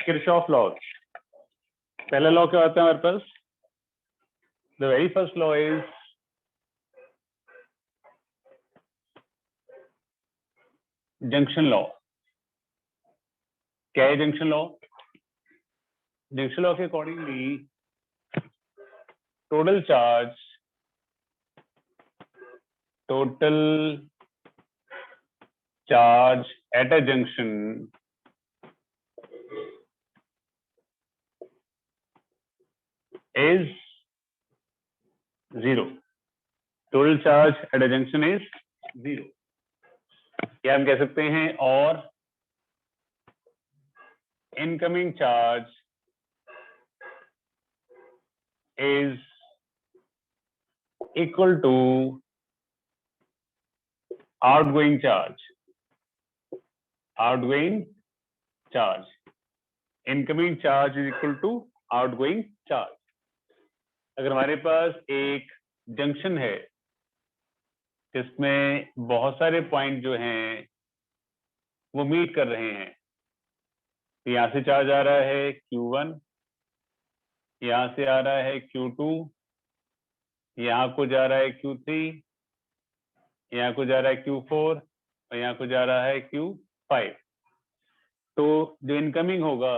Kirchhoff laws. पहला law क्या होता है हमारे पास? The very first law is junction law. क्या है जंक्शन लॉ? जंक्शन लॉ के accordingly total charge at a junction is 0. Total charge at a junction is 0। या हम कह सकते हैं और incoming charge is equal to outgoing charge. Incoming charge is equal to outgoing charge. अगर हमारे पास एक जंक्शन है जिसमें बहुत सारे पॉइंट जो हैं वो मीट कर रहे हैं, तो यहां से चार्ज आ रहा है Q1, यहां से आ रहा है Q2, यहाँ को जा रहा है Q3, यहाँ को जा रहा है Q4 और यहाँ को जा रहा है Q5। तो जो इनकमिंग होगा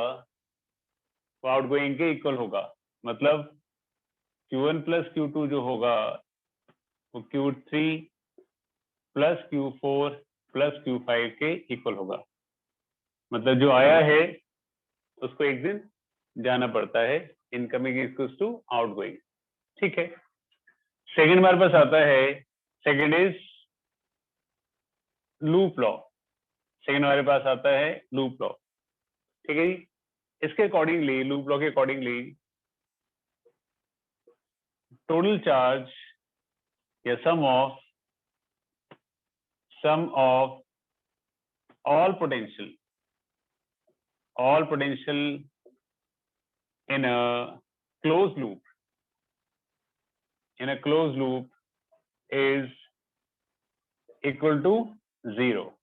वो आउटगोइंग के इक्वल होगा। मतलब Q1 प्लस Q2 जो होगा वो Q3 plus Q4 plus Q5 के इक्वल होगा। मतलब जो आया है उसको एक दिन जाना पड़ता है। Incoming equals to outgoing. ठीक है। सेकंड हमारे पास आता है, second is loop law. Second हमारे पास आता है लूप लॉ। ठीक है जी। इसके अकॉर्डिंगली, लूप लॉ के अकॉर्डिंगली टोटल चार्ज या सम of all potential in a closed loop is equal to 0.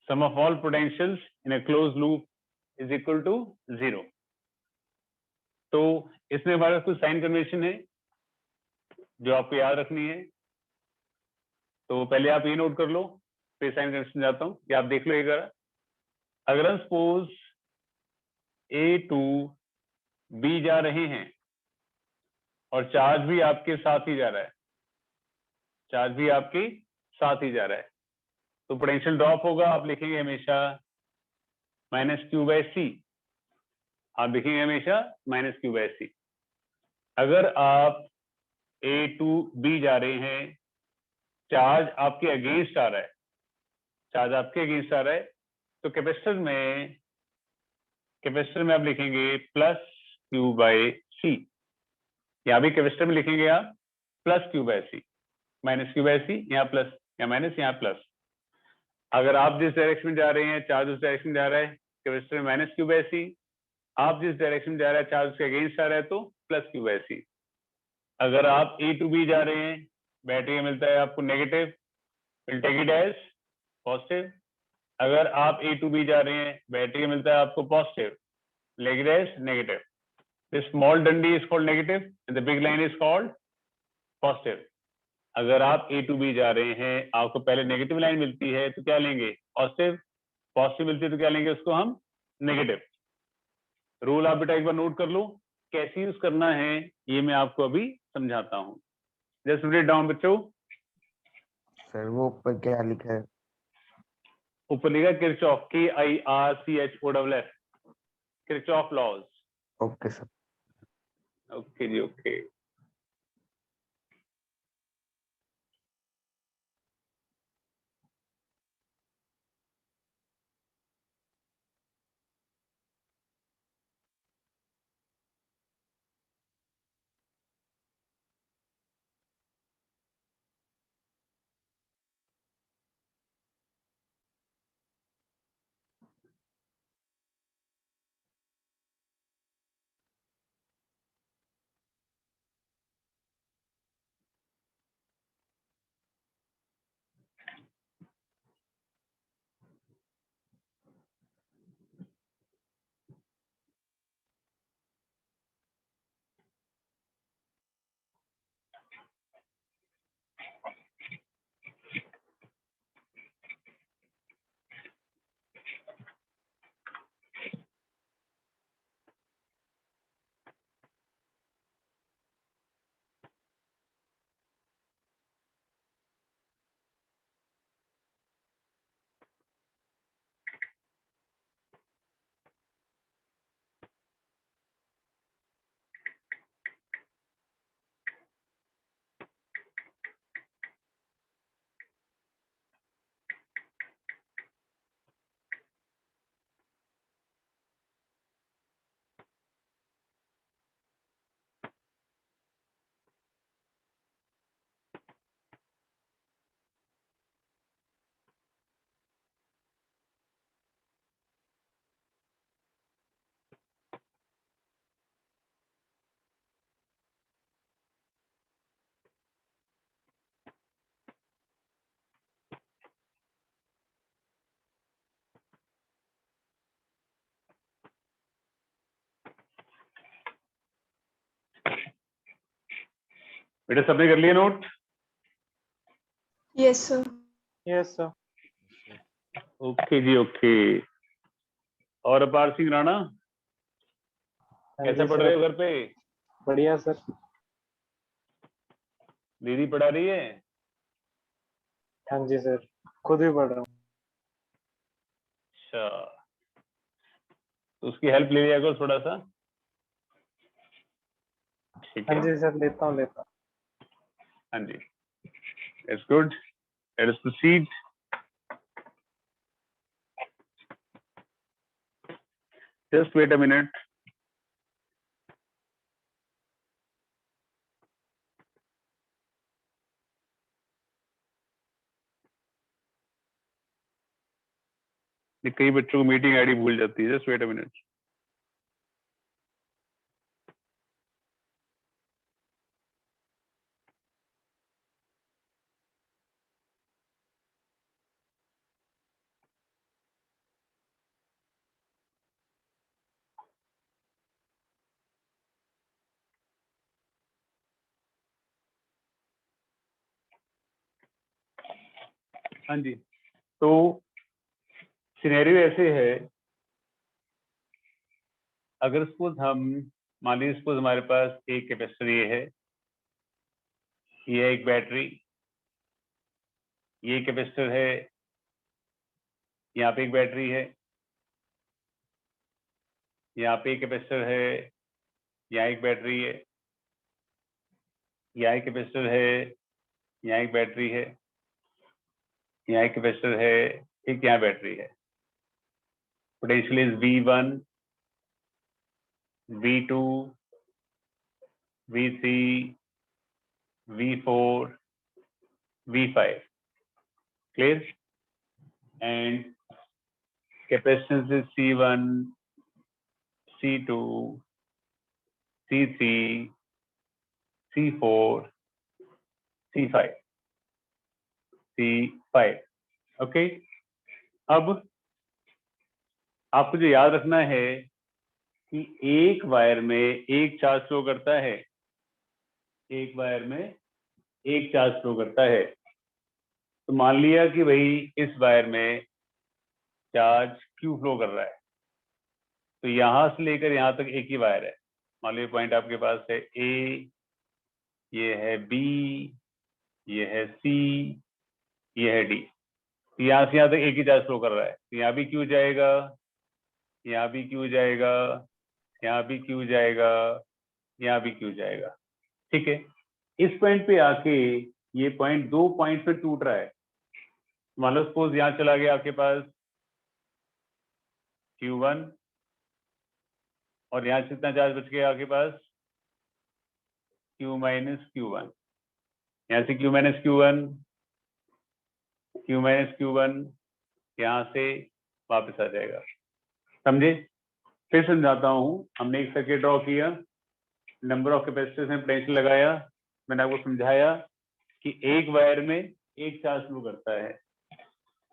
Sum of all potentials in a closed loop is equal to 0. तो इसमें हमारे पास कुछ साइन कन्वेंशन है जो आपको याद रखनी है। तो पहले आप ये नोट कर लो, फिर साइन कन्वेंशन जाता हूं कि आप देख लो एक बार। अगर हम सपोज A टू B जा रहे हैं और चार्ज भी आपके साथ ही जा रहा है, तो पोटेंशियल ड्रॉप होगा। आप लिखेंगे हमेशा -Q/C। आप लिखेंगे हमेशा -Q/C। अगर आप A टू B जा रहे हैं, चार्ज आपके अगेंस्ट आ रहा है, तो कैपेसिटर में आप लिखेंगे +Q/C। यहाँ भी कैपेसिटर में लिखेंगे आप +Q/C। -Q/C, यहाँ प्लस, या माइनस, यहाँ प्लस। अगर आप जिस डायरेक्शन में जा रहे हैं चार्ज उस डायरेक्शन में जा रहा है, कैपेसिटर में -Q/C। आप जिस डायरेक्शन में जा रहे हैं चार्ज उसके अगेंस्ट आ रहा है, तो +Q/C। अगर आप A टू B जा रहे हैं, बैटरी में मिलता है आपको negative, will take it as positive. अगर आप A टू B जा रहे हैं, बैटरी में मिलता है आपको positive, leg it as negative. This small डंडी is called negative and the big line is called positive. अगर आप A टू B जा रहे हैं, आपको पहले नेगेटिव लाइन मिलती है तो क्या लेंगे? पॉजिटिव। पॉजिटिव मिलती है तो क्या लेंगे? उसको हम नेगेटिव। रूल आप बेटा एक बार नोट कर लो, कैसे यूज करना है ये मैं आपको अभी समझाता हूँ। जस्ट रीड डाउन बच्चों। सर वो ऊपर क्या लिखा है? ऊपर लिखा Kirchhoff, KIRCHOFF, Kirchhoff laws. Okay sir. Okay जी, ओके। बेटा सबने कर लिया नोट? Yes sir. Yes sir. Okay जी ओके। और अपार सिंह राणा कैसे पढ़ रहे हो घर पे? बढ़िया सर। दीदी पढ़ा रही है? हाँ जी सर, खुद भी पढ़ रहा हूँ। अच्छा, तो उसकी हेल्प ले लिया करो थोड़ा सा। ठीक हाँ है, जी सर, लेता हूँ। हाँ जी, it's good, let us proceed. Just wait a minute. कई बच्चों को मीटिंग आईडी भूल जाती है, जस्ट वेट अ मिनट। हाँ जी, तो सिनेरियो ऐसे है, अगर सपोज हम मान लीजिए सपोज हमारे पास एक कैपेसिटर ये है एक बैटरी, ये कैपेसिटर है, यहाँ पे एक बैटरी है, यहाँ पे एक कैपेसिटर है, यहाँ एक बैटरी है, यहाँ एक कैपेसिटर है, यहाँ एक बैटरी है, यहाँ एक कैपेसिटर है, एक यहाँ बैटरी है। Potential is V1, V2, V3, V4, V5, clear? And capacitance is C1, C2, C3, C4, C5, C5, okay. अब आपको जो याद रखना है कि एक वायर में एक चार्ज फ्लो करता है, एक वायर में एक चार्ज फ्लो करता है। तो मान लिया कि भाई इस वायर में चार्ज Q फ्लो कर रहा है, तो यहां से लेकर यहां तक एक ही वायर है। मान लीजिए पॉइंट आपके पास है A, ये है B, ये है C, ये है D। यहाँ से यहाँ तक एक ही चार्ज फ्लो कर रहा है, तो यहाँ भी Q जाएगा, यहाँ भी Q जाएगा, यहाँ भी Q जाएगा, यहाँ भी Q जाएगा। ठीक है, इस पॉइंट पे आके ये पॉइंट दो पॉइंट पे टूट रहा है। मान लो सपोज यहाँ चला गया आपके पास Q1 और यहाँ से कितना चार्ज बच गया आपके पास Q माइनस Q1, यहाँ से Q minus Q1, Q minus Q1 यहाँ से वापस आ जाएगा। समझे? फिर समझाता हूँ। हमने एक सर्किट ड्रॉ किया, नंबर ऑफ कैपेसिटर्स में पोटेंशियल लगाया, मैंने आपको समझाया कि एक वायर में एक चार्ज फ्लो करता है,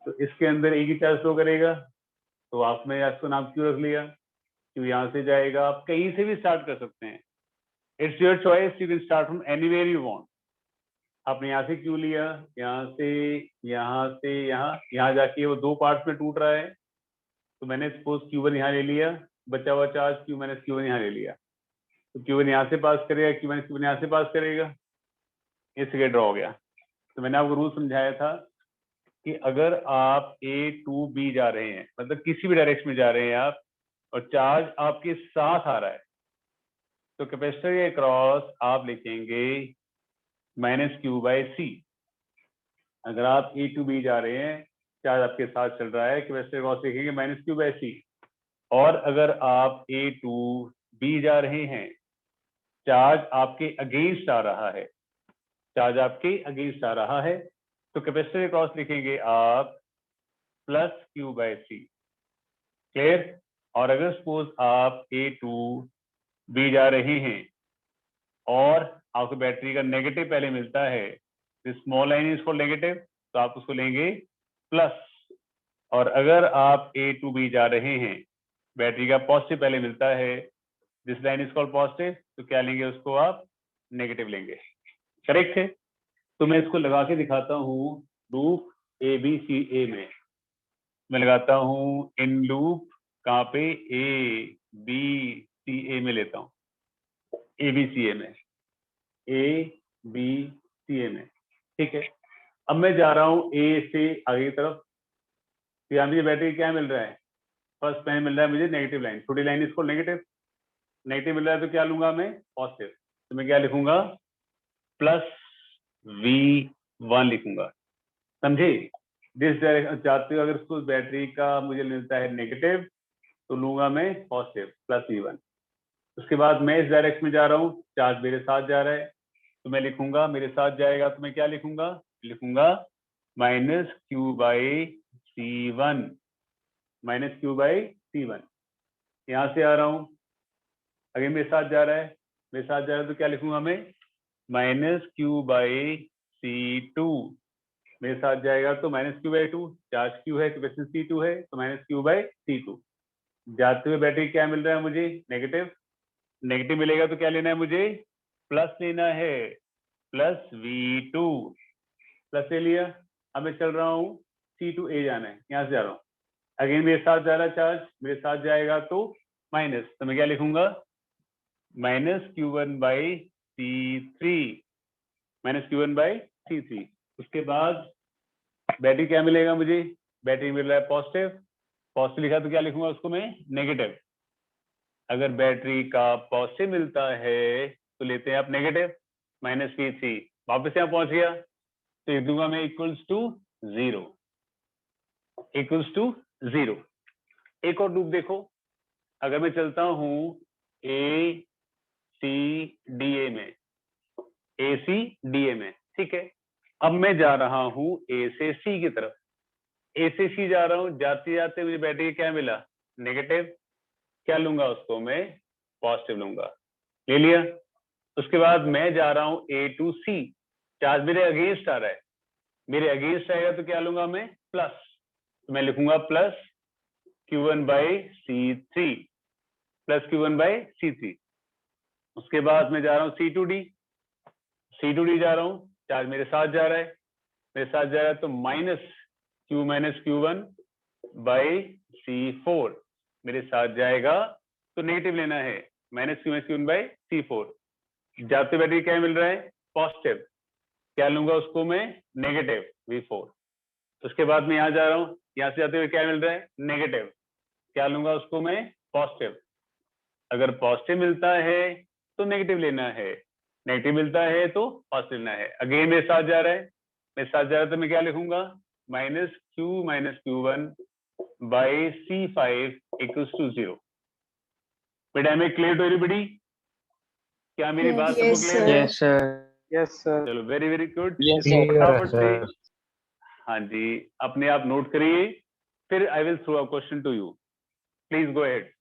तो इसके अंदर एक ही चार्ज फ्लो करेगा, तो आपने इसको नाम क्यों रख लिया? क्यों यहाँ से जाएगा, आप कहीं से भी स्टार्ट कर सकते हैं, it's your choice, you can start from anywhere you want. आपने यहाँ से क्यों लिया, यहाँ से यहाँ से यहाँ जाके वो दो पार्ट्स में टूट रहा है, तो मैंने सपोज Q1 यहाँ ले लिया, बचा हुआ चार्ज Q माइनस Q1 यहाँ ले लिया, तो Q1 यहाँ से पास करेगा, Q माइनस Q1 यहाँ से पास करेगा, ये सर्किट ड्रॉ हो गया। तो मैंने आपको रूल समझाया था कि अगर आप A to B जा रहे हैं, मतलब किसी भी डायरेक्शन में जा रहे हैं आप, और चार्ज आपके साथ आ रहा है, तो कैपेसिटर के क्रॉस आप लिखेंगे माइनस Q बाई C। अगर आप A to B जा रहे हैं, चार्ज आपके साथ चल रहा है, कैपेसिटर क्रॉस लिखेंगे माइनस Q बाई C। और अगर आप A to B जा रहे हैं, चार्ज आपके अगेंस्ट आ रहा है, चार्ज आपके अगेंस्ट आ रहा है, तो कैपेसिटर के क्रॉस लिखेंगे आप plus Q by C। Clear? और अगर सपोज आप A to B जा रहे हैं और आपको बैटरी का नेगेटिव पहले मिलता है, small line is called negative, तो आप उसको लेंगे प्लस। और अगर आप A to B जा रहे हैं, बैटरी का पॉजिटिव पहले मिलता है, this line is called positive, तो क्या लेंगे उसको आप? नेगेटिव लेंगे। करेक्ट है। तो मैं इसको लगा के दिखाता हूँ लूप ABCA में। मैं लगाता हूँ इन लूप कहाँ पे, ABCA में लेता हूँ, ABCA में, ABCA में, ठीक है। अब मैं जा रहा हूँ A से आगे की तरफ। यहाँ मुझे बैटरी क्या मिल रहा है, फर्स्ट टाइम मिल रहा है मुझे नेगेटिव लाइन, छोटी लाइन इसको नेगेटिव, नेगेटिव मिल रहा है तो क्या लूंगा मैं, पॉजिटिव। तो मैं क्या लिखूंगा, प्लस V1 लिखूंगा, समझे। जिस डायरेक्शन चाहते हो, अगर उसको बैटरी का मुझे मिलता है नेगेटिव तो लूंगा मैं पॉजिटिव, प्लस V1। उसके बाद मैं इस डायरेक्शन में जा रहा हूँ, चार्ज मेरे साथ जा रहा है तो मैं लिखूंगा, मेरे साथ जाएगा तो मैं क्या लिखूंगा, लिखूंगा -Q/C1, -Q/C1। यहां से आ रहा हूं, अगर मेरे साथ जा रहा है, मेरे साथ जा रहा है तो क्या लिखूंगा मैं, -Q/C2। मेरे साथ जाएगा तो -Q/2, चार्ज Q है, कैपेसिटेंस C2 है तो -Q/C2। जाते हुए बैटरी क्या मिल रहा है मुझे, नेगेटिव, नेगेटिव मिलेगा तो क्या लेना है मुझे, प्लस लेना है, प्लस V2, प्लस ले लिया। अब मैं चल रहा हूँ C2A जाना है, यहाँ से जा रहा हूँ, अगेन मेरे साथ जा रहा है चार्ज, मेरे साथ जाएगा तो माइनस, तो मैं क्या लिखूंगा, -Q1/C3, -Q1/C3। उसके बाद बैटरी क्या मिलेगा मुझे, बैटरी मिल रहा है पॉजिटिव, पॉजिटिव लिखा तो क्या लिखूंगा उसको मैं, नेगेटिव। अगर बैटरी का पॉजिटिव मिलता है तो लेते हैं आप नेगेटिव, -V3। वापस यहाँ पहुंच गया तो लिख दूंगा मैं इक्वल्स टू 0, इक्वल्स टू 0। एक और लूप देखो, अगर मैं चलता हूं ACDA में, ACDA में, ठीक है। अब मैं जा रहा हूं A से C की तरफ, A से C जा रहा हूं, जाते जाते मुझे बैटरी क्या मिला, नेगेटिव, क्या लूंगा उसको मैं, पॉजिटिव लूंगा, ले लिया। उसके बाद मैं जा रहा हूं A to C, चार्ज मेरे अगेंस्ट आ रहा है, मेरे अगेंस्ट आएगा तो क्या लूंगा मैं, प्लस, तो मैं लिखूंगा प्लस Q1/C3, प्लस Q1/C3। उसके बाद मैं जा रहा हूँ C2D, C2D जा रहा हूँ, चार्ज मेरे साथ जा रहा है, मेरे साथ जा रहा है तो -Q/C4 मेरे साथ जाएगा तो नेगेटिव लेना है, -Q/C4। जाते बैटरी क्या मिल रहा है, पॉजिटिव, क्या लूंगा उसको मैं, नेगेटिव V4। उसके बाद मैं यहाँ जा रहा हूँ, यहाँ से जाते हुए क्या मिल रहा है, नेगेटिव, क्या लूंगा उसको मैं, पॉजिटिव। अगर पॉजिटिव मिलता है तो नेगेटिव लेना है, नेगेटिव मिलता है तो पॉजिटिव लेना है। अगेन मेरे साथ जा रहा है, मेरे साथ जा रहा है तो मैं क्या लिखूंगा, -Q/C5 इक्वल्स टू 0। बेटा am I clear to everybody, क्या मेरी बात सबको Yes, क्लियर sir. है, यस सर। Yes sir. चलो very very good. Yes, sir. Clear है फटाफट से, सर। हाँ जी, अपने आप नोट करिए, फिर I will throw a question to you, please go ahead.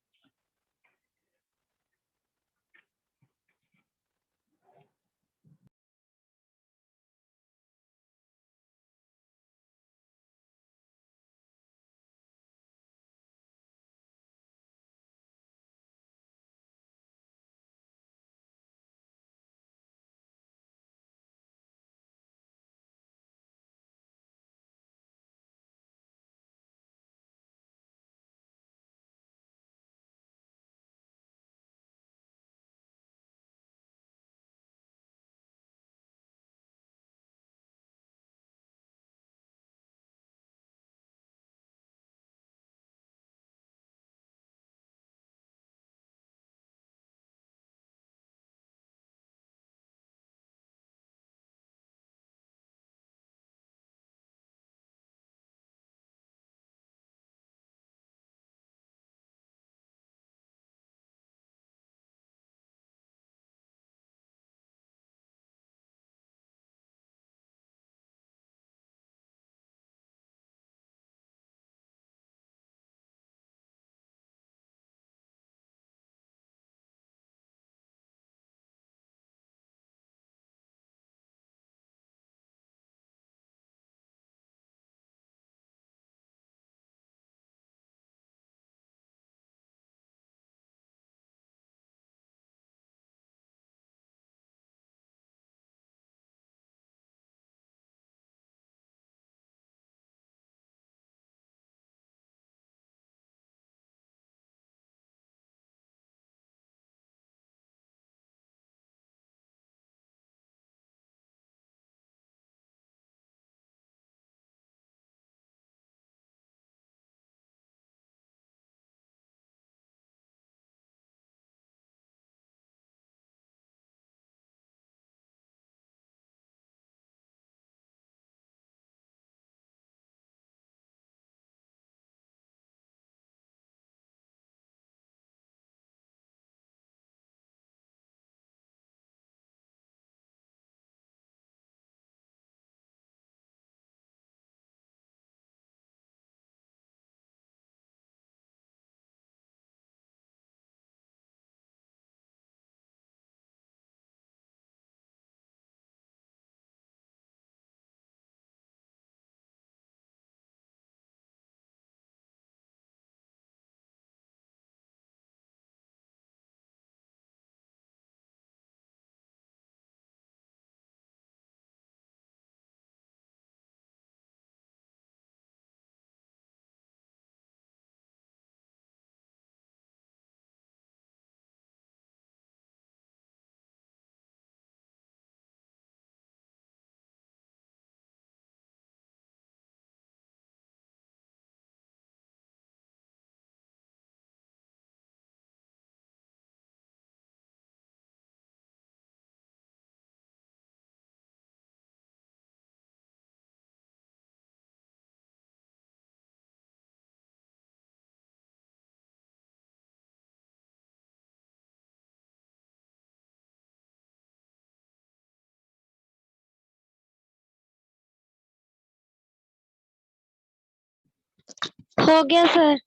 हो गया सर।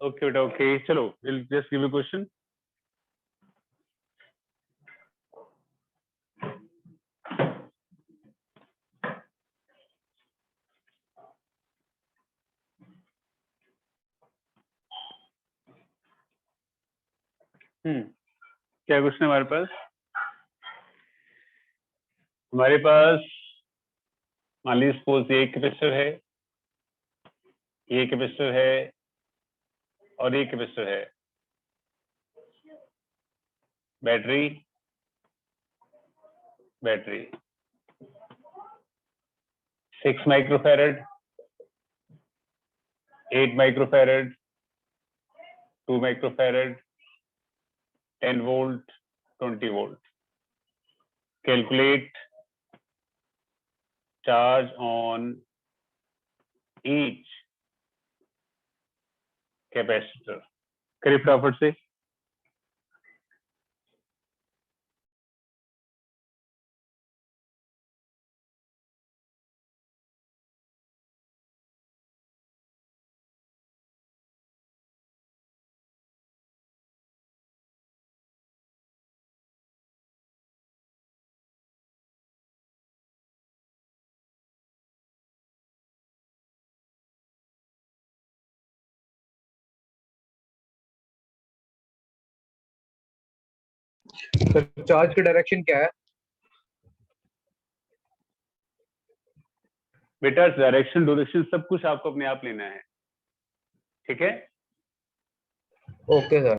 ओके बेटा, ओके, चलो will just give you question. क्या क्वेश्चन है हमारे पास? हमारे पास मान लीजिए सपोज ये कैपेसिटर है, ये कैपेसिटर है और ये कैपेसिटर है। Battery battery 6 microfarad, 8 microfarad, 2 microfarad, 10 volt, 20 volt. Calculate charge on each capacitor. करिए फटाफट से। सर चार्ज की डायरेक्शन क्या है? बेटा डायरेक्शन ड्यूरेक्शन सब कुछ आपको अपने आप लेना है, ठीक है? Okay sir.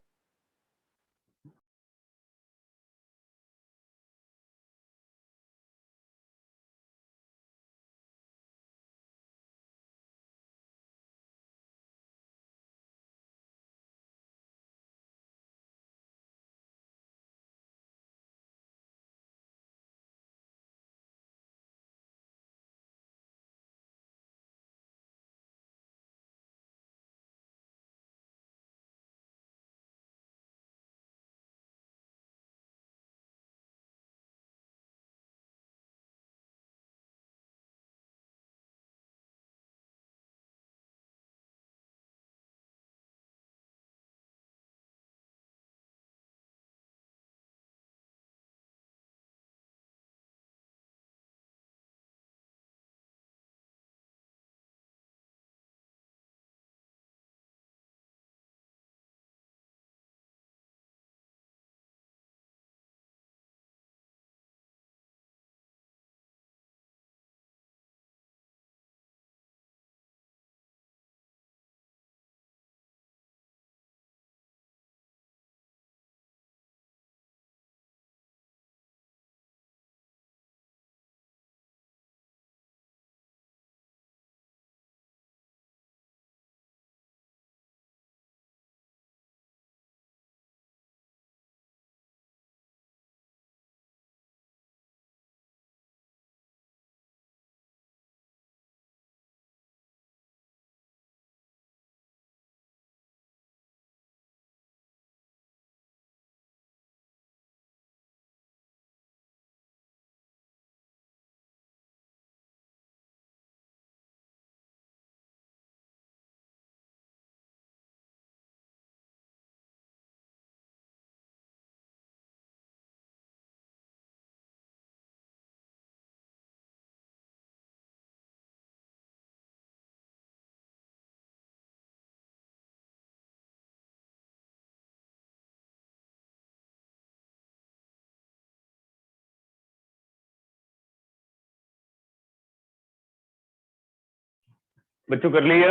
बच्चों कर लिया?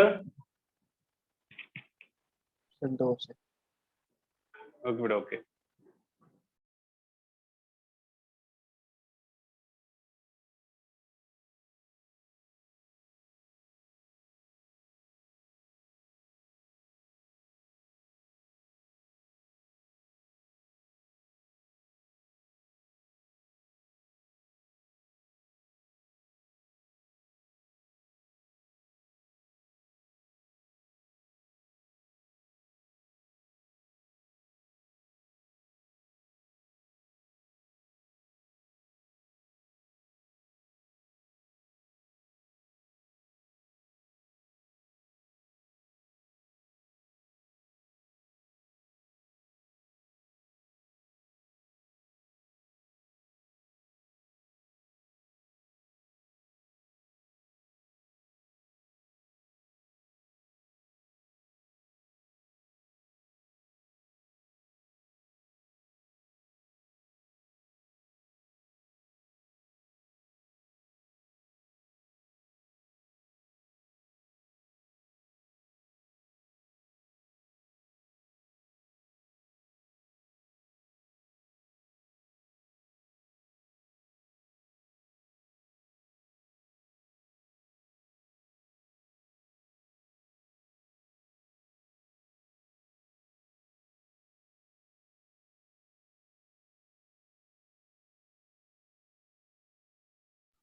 सर 2 से। ओके बेटा, ओके।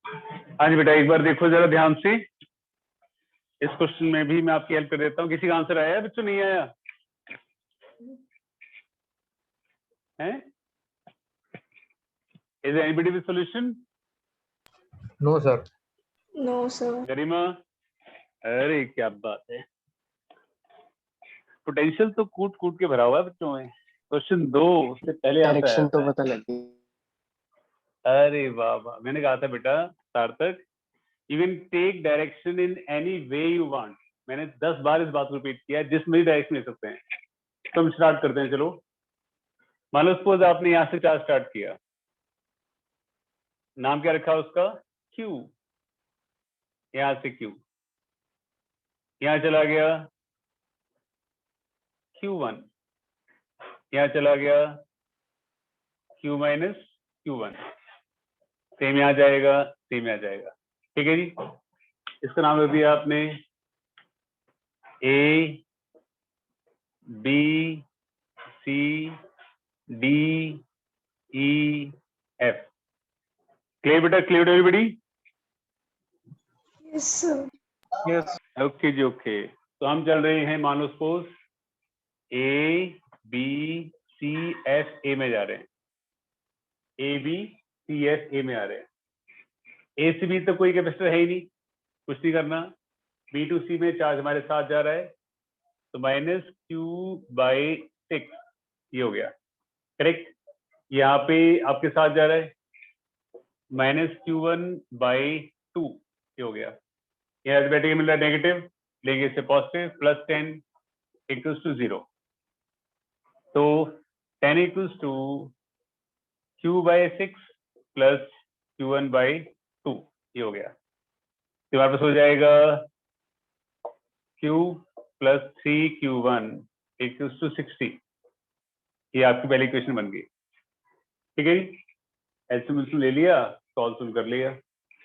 हाँ जी बेटा, एक बार देखो जरा ध्यान से, इस क्वेश्चन में भी मैं आपकी हेल्प कर देता हूँ। किसी का आंसर आया बच्चों, नहीं आया है? Is anybody with solution? No sir. No, sir. Garima, अरे क्या बात है, पोटेंशियल तो कूट कूट के भरा हुआ है बच्चों में। क्वेश्चन 2 उससे पहले आता डायरेक्शन तो है। पता लगी। अरे वाह वाह, मैंने कहा था बेटा Sarthak, you can take direction in any way you want. मैंने 10 बार इस बात को रिपीट किया, जिसमें भी डायरेक्शन ले सकते हैं। तो हम स्टार्ट करते हैं, चलो। मान लो सपोज आपने यहाँ से चार्ज स्टार्ट किया, नाम क्या रखा उसका? क्यू। यहाँ से क्यू, यहाँ चला गया Q1, यहाँ चला गया Q माइनस Q1, सेम यहाँ जाएगा, सेम यहाँ जाएगा। ठीक है जी, इसका नाम रख दिया आपने A B C D E F। Clear बेटा, clear everybody? Yes, sir. Yes okay जी, ओके। तो हम चल रहे हैं, मान लो suppose A B C F A में जा रहे हैं, A B C F A में आ रहे हैं। A से B तो कोई कैपेसिटर है ही नहीं, कुछ नहीं करना। B to C में चार्ज हमारे साथ जा रहा है, तो माइनस Q/6 ये हो गया, करेक्ट। यहाँ पे आपके साथ जा रहा है माइनस Q1/2 ये हो गया। ये अल्टरनेटिव मिल रहा है नेगेटिव, लेंगे इसे पॉजिटिव, +10 इक्वल्स टू 0। तो 10 equals to Q/6 plus Q1/2 ये हो गया। तो हमारे पास हो जाएगा Q plus 3Q1 equals to 60। ये आपकी पहली इक्वेशन बन गई। ठीक है जी, एल्सियम ले लिया, सॉल्व कर लिया।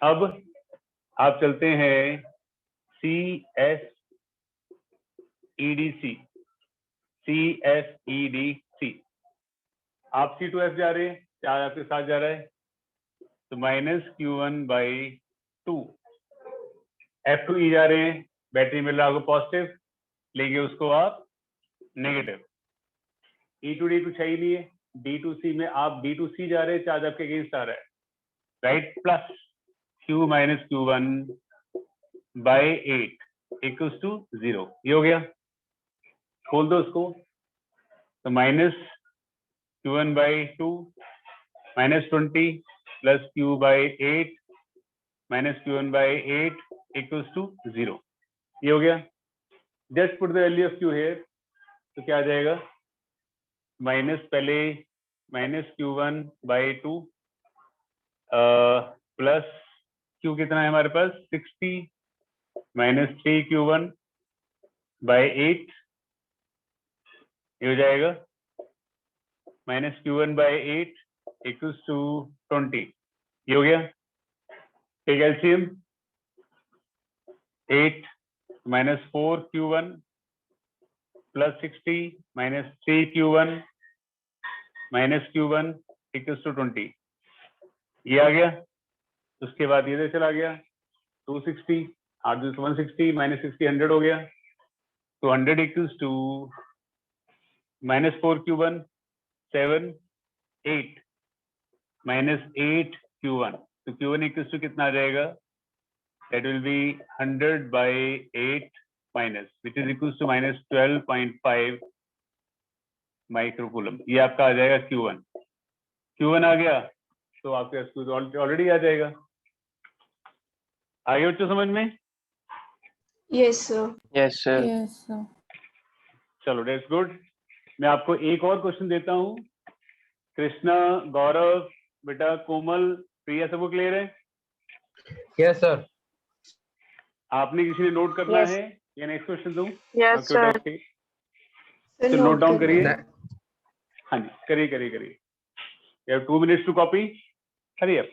अब आप चलते हैं CSEDC, CSEDC। आप C to F जा रहे हैं, चार्ज आपके साथ जा रहा है, तो minus Q1/2। F to E जा रहे हैं, बैटरी मिल रहा है आपको पॉजिटिव, लेंगे उसको आप नेगेटिव। E to D कुछ है ही नहीं है, D to C में आप D to C जा रहे हैं, चार्ज आपके अगेंस्ट आ रहा है, right, plus Q minus Q1/8 equals to 0। ये हो गया, खोल दो उसको, तो minus Q1/2 minus 20 plus Q/8 minus Q1/8 equals to 0। ये हो गया। Just put the value of Q here, तो क्या आ जाएगा? माइनस पहले माइनस Q1/2 प्लस Q कितना है हमारे पास 60 माइनस 3Q1/8 ये हो जाएगा माइनस Q1/8 इक्वल्स टू 20। ये हो गया। एक LCM 8 minus 4Q1 plus 60 minus 3Q1 minus Q1 equals to 20। ये आ गया। उसके बाद ये चला गया 260, 8 160 माइनस 60 100 हो गया, तो 100 equals to minus 4Q1 7 8 minus 8Q1, तो Q1 इक्वल्स टू कितना आ जाएगा? That will be 100/8 minus which is equals to minus 12.5 microcoulomb. ये आपका आ जाएगा Q1। Q1 आ गया तो आपके पास ऑलरेडी आ जाएगा। आगे बच्चों समझ में? Yes, sir. Yes sir. Yes, sir. चलो दैट्स गुड। मैं आपको एक और क्वेश्चन देता हूँ। कृष्णा, गौरव, बेटा कोमल, प्रिया, सबको क्लियर है? Yes sir. आपने किसी ने नोट करना Yes. है या नेक्स्ट क्वेश्चन दूं? Yes, okay, sir. Okay, Sir, तो नोट note डाउन कर करिए। लिया। हाँ जी, करिए करिए करिए। You have 2 minutes to copy. Hurry up.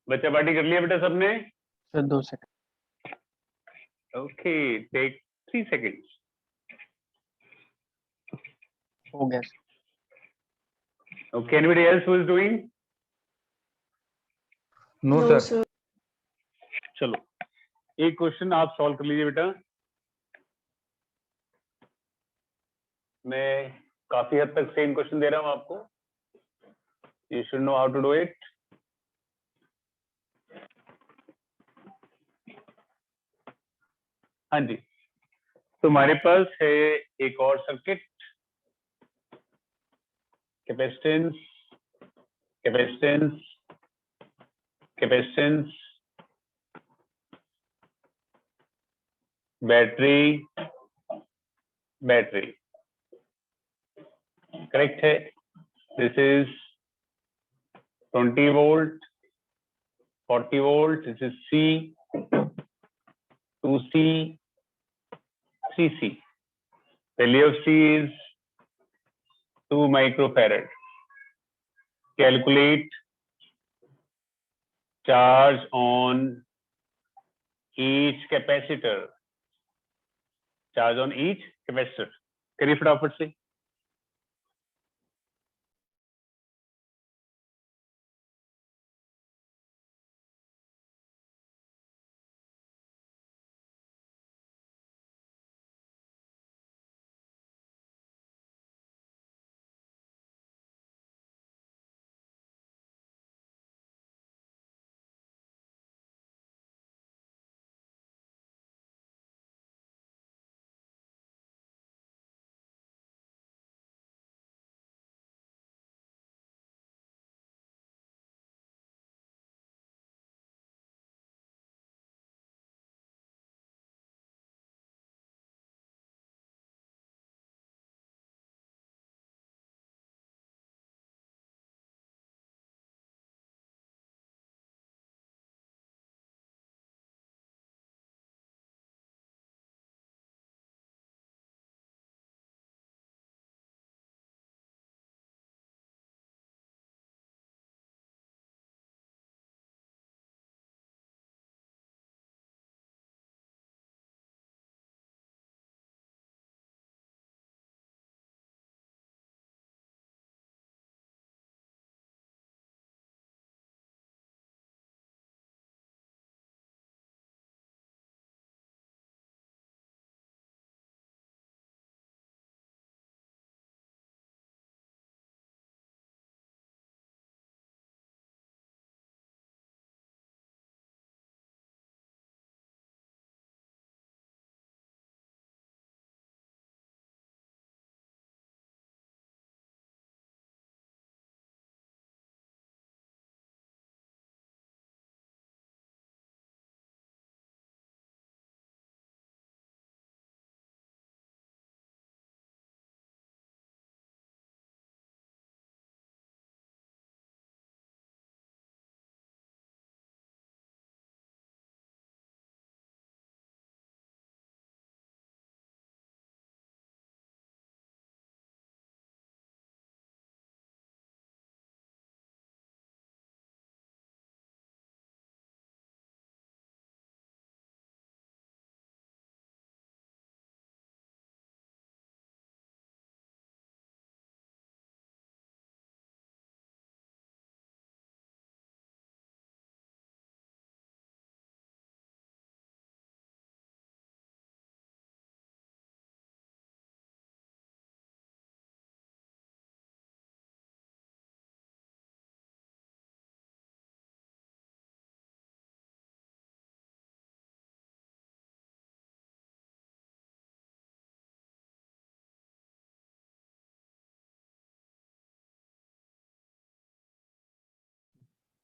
बच्चा पार्टी कर लिया बेटा सबने? Sir 2 second. Okay, take 3 seconds. हो गया sir. Okay, anybody else who is doing? No, No, sir. sir. चलो एक क्वेश्चन आप सॉल्व कर लीजिए बेटा। मैं काफी हद तक सेम क्वेश्चन दे रहा हूं आपको, you should know how to do it. हाँ जी, तो हमारे पास है एक और circuit, capacitance capacitance capacitance, battery battery, correct है। This is 20 volt, 40 volt, this is C, 2C, 3C. Value of C is 2 microfarad. Calculate charge on each capacitor. Charge on each capacitor. करिए फटाफट से।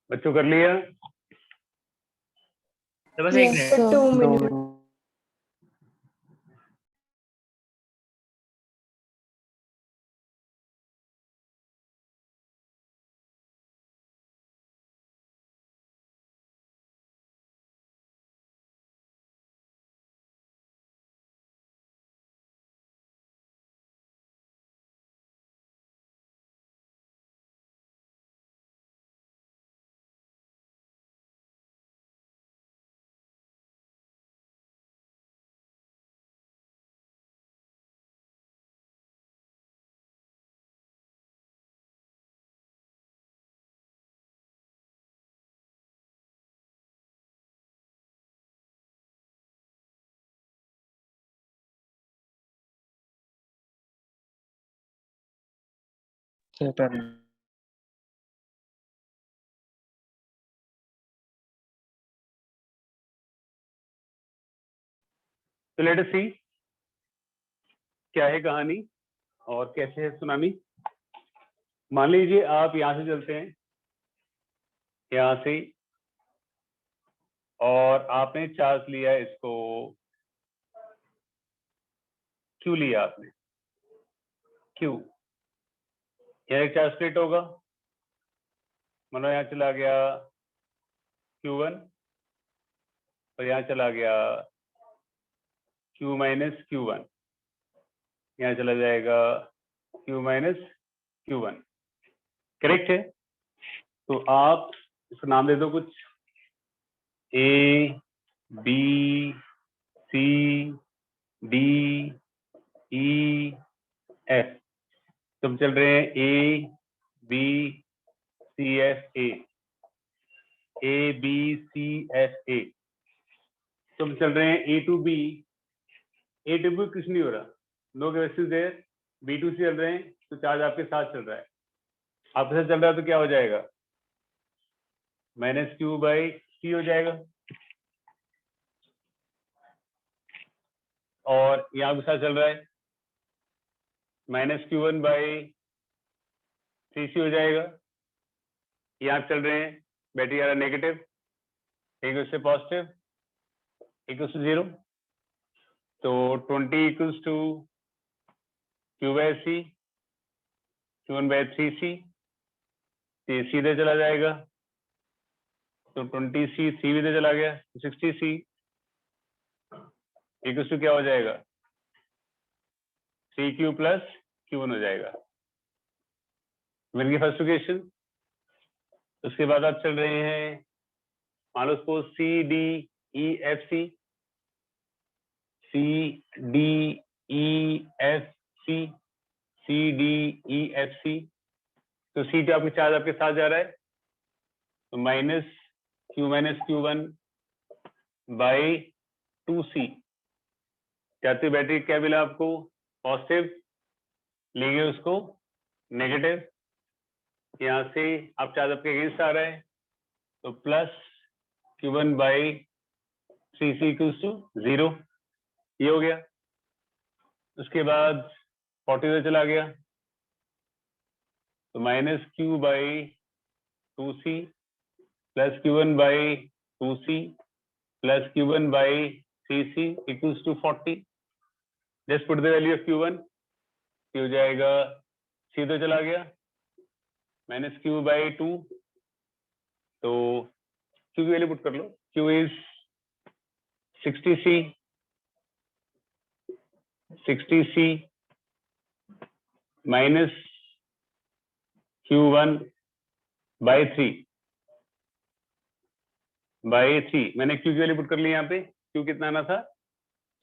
बच्चों कर लिया? बस एक Yes, मिनट। sir. 2 minutes. दो तो लेट अस सी क्या है कहानी और कैसे है सुनामी। मान लीजिए आप यहां से चलते हैं, यहां से, और आपने चार्ज लिया है, इसको क्यू लिया आपने, क्यू। यहाँ एक चार्ज स्प्लिट होगा, मानो यहाँ चला गया Q1 और यहाँ चला गया Q माइनस Q1, यहाँ चला जाएगा Q माइनस Q1। करेक्ट है? तो आप इसका नाम दे दो कुछ, A B C D E F। तुम चल रहे हैं A B C F A, A B C F A। तुम चल रहे हैं A to B, A to B कुछ नहीं हो रहा, no capacity there. B to C चल रहे हैं तो चार्ज आपके साथ चल रहा है, आपके साथ चल रहा है तो क्या हो जाएगा, माइनस Q बाई C हो जाएगा। और यहाँ आपके साथ चल रहा है माइनस Q1 बाई CC हो जाएगा। यहाँ आप चल रहे हैं, बैटरी आ रहा नेगेटिव, एक उससे पॉजिटिव, एक उससे 0, तो 20 equals to Q by C, Q1 by 3C, ये सीधे चला जाएगा, तो 20C सीधे चला गया, 60C इक्वल्स टू क्या हो जाएगा, CQ प्लस Q1 हो जाएगा। मिल गई फर्स्ट इक्वेशन। उसके बाद आप चल रहे हैं, मान लो उसको C D E F C, C D E F C, C D E F C। तो C तो आपके चार्ज आपके साथ जा रहा है, तो माइनस Q1 बाई 2C। जाती बैटरी क्या मिला आपको, पॉजिटिव, ले गए उसको नेगेटिव, यहाँ से आप चार्ज आपके अगेंस्ट आ रहा है, तो plus Q1 by 3C equals to 0, ये हो गया। उसके बाद 40 चला गया, तो minus Q by 2C plus Q1 by 2C plus Q1 by 3C equals to 40। Just put the value of Q1, ये हो जाएगा, C तो चला गया, माइनस Q बाई 2, तो Q की वैल्यू पुट कर लो, Q is 60C minus Q1 by 3 मैंने Q की वैल्यू पुट कर ली। यहाँ पे Q कितना आना था,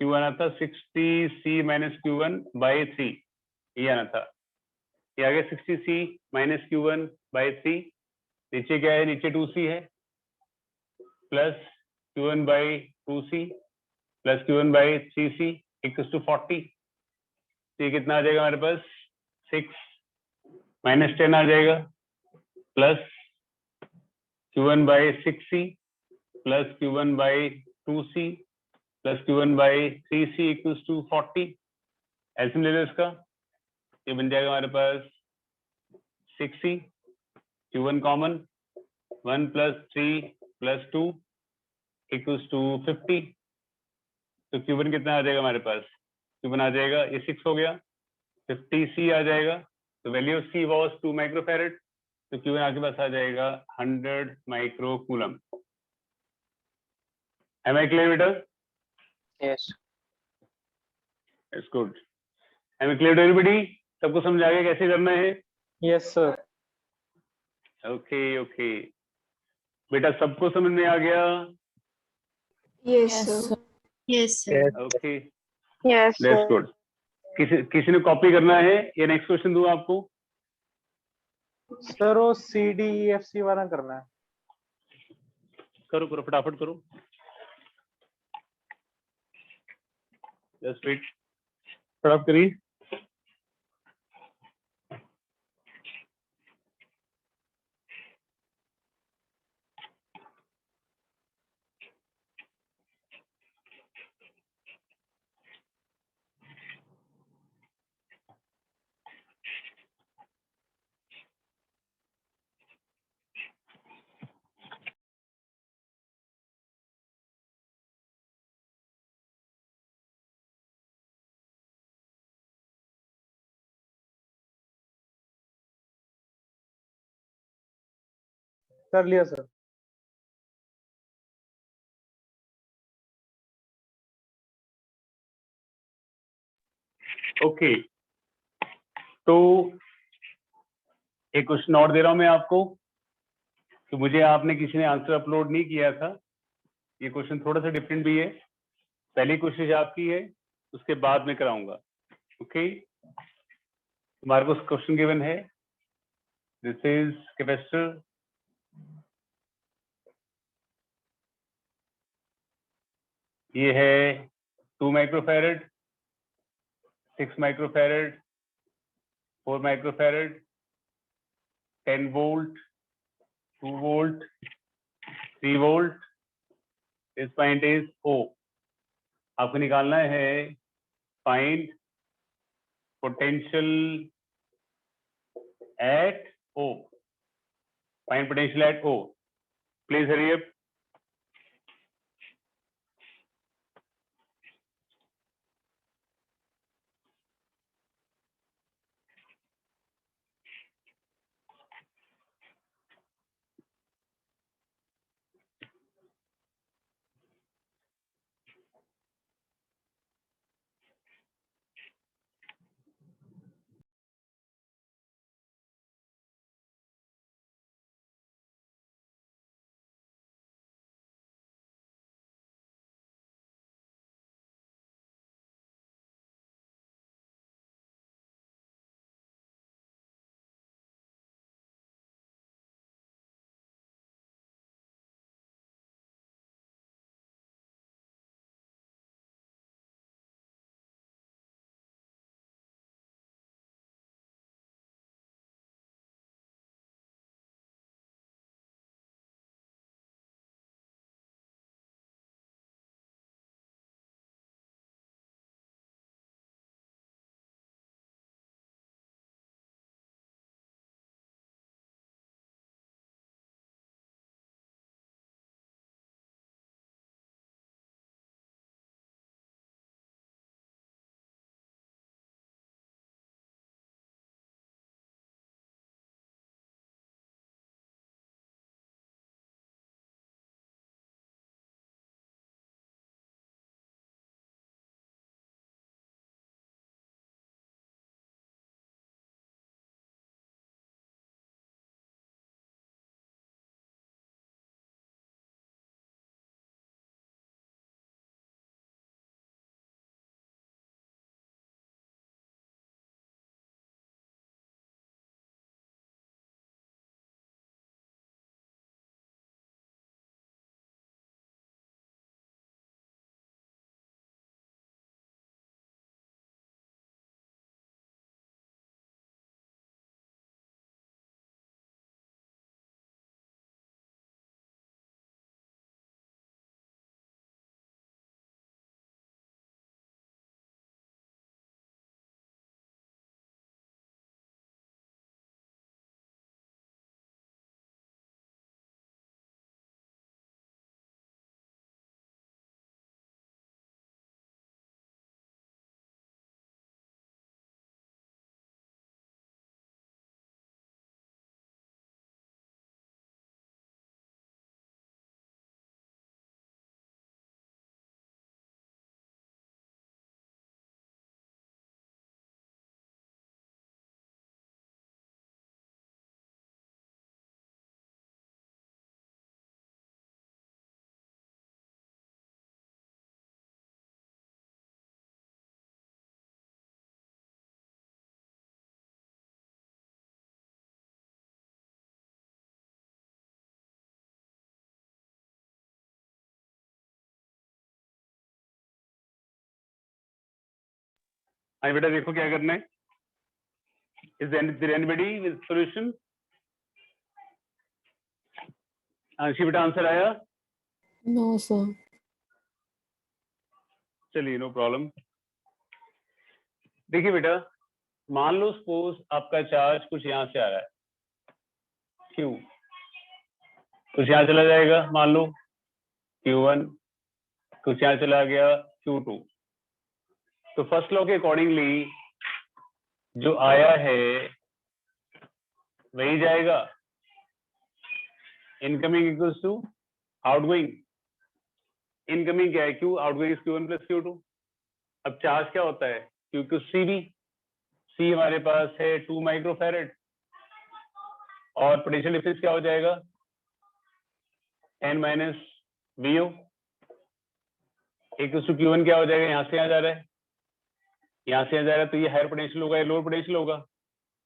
Q आना था 60C माइनस Q1 बाई 3, ये आना था, ये आ गया 60C माइनस Q1 बाई 3। नीचे क्या है, नीचे 2C है, plus Q1 by 2C plus Q1 by 3C equals to 40। तो ये कितना आ जाएगा हमारे पास, 6 माइनस 10 आ जाएगा, plus Q1 by 6C plus Q1 by 2C plus Q1 by 3C equals to 40। LCM ले लो इसका, ये बन जाएगा हमारे पास 6C, Q1 common, 1 plus 3 plus 2 equals to 50। तो Q1 कितना आ जाएगा हमारे पास, Q1 आ जाएगा, ये 6 हो गया, 50C आ जाएगा, तो value of C was 2 microfarad, तो Q1 आपके पास आ जाएगा 100 micro coulomb. Am I clear बेटा? Yes. That's good. Am I clear to everybody? सबको समझ आ गया कैसे करना है? Yes, sir. ओके बेटा, सबको समझ में आ गया? Yes, sir. Yes, sir. Okay, Yes, that's sir. Good. किसी ने कॉपी करना है या नेक्स्ट क्वेश्चन दूं आपको? सर वो CDEFC वाला करना है। करो फटाफट करो, जस्ट वेट, फटाफट करिए। कर लिया सर। ओके, तो एक क्वेश्चन और दे रहा हूं मैं आपको, तो मुझे आपने किसी ने आंसर अपलोड नहीं किया था। ये क्वेश्चन थोड़ा सा डिफरेंट भी है, पहली कोशिश आपकी है, उसके बाद में कराऊंगा। ओके, हमारे को क्वेश्चन गिवन है, दिस इज कैपेसिटर, ये है 2 microfarad, 6 microfarad, 4 microfarad, 10 volt, 2 volt, 3 volt. This point is O। आपको निकालना है find potential at O, find potential at O। Please hurry up. हाँ बेटा, देखो क्या करना है। Is there anybody with solution? Anshi बेटा, आंसर आया? No, sir. चलिए, नो प्रॉब्लम। देखिए बेटा, मान लो सपोज आपका चार्ज कुछ यहाँ से आ रहा है, Q, कुछ यहाँ चला जाएगा, मान लो Q1, कुछ यहाँ चला गया Q2। तो फर्स्ट लॉ के अकॉर्डिंगली जो आया है वही जाएगा, incoming equals to outgoing, incoming क्या है Q, outgoing Q1 plus Q2। अब चार्ज क्या होता है Q Q CV, C हमारे पास है 2 माइक्रोफैरेड और पोटेंशियल डिफरेंस क्या हो जाएगा n minus VO equals to Q1 क्या हो जाएगा, यहाँ से यहाँ जा रहा है, यहाँ से यहाँ जा रहा है, तो ये हायर पोटेंशियल होगा, ये लोअर पोटेंशियल होगा।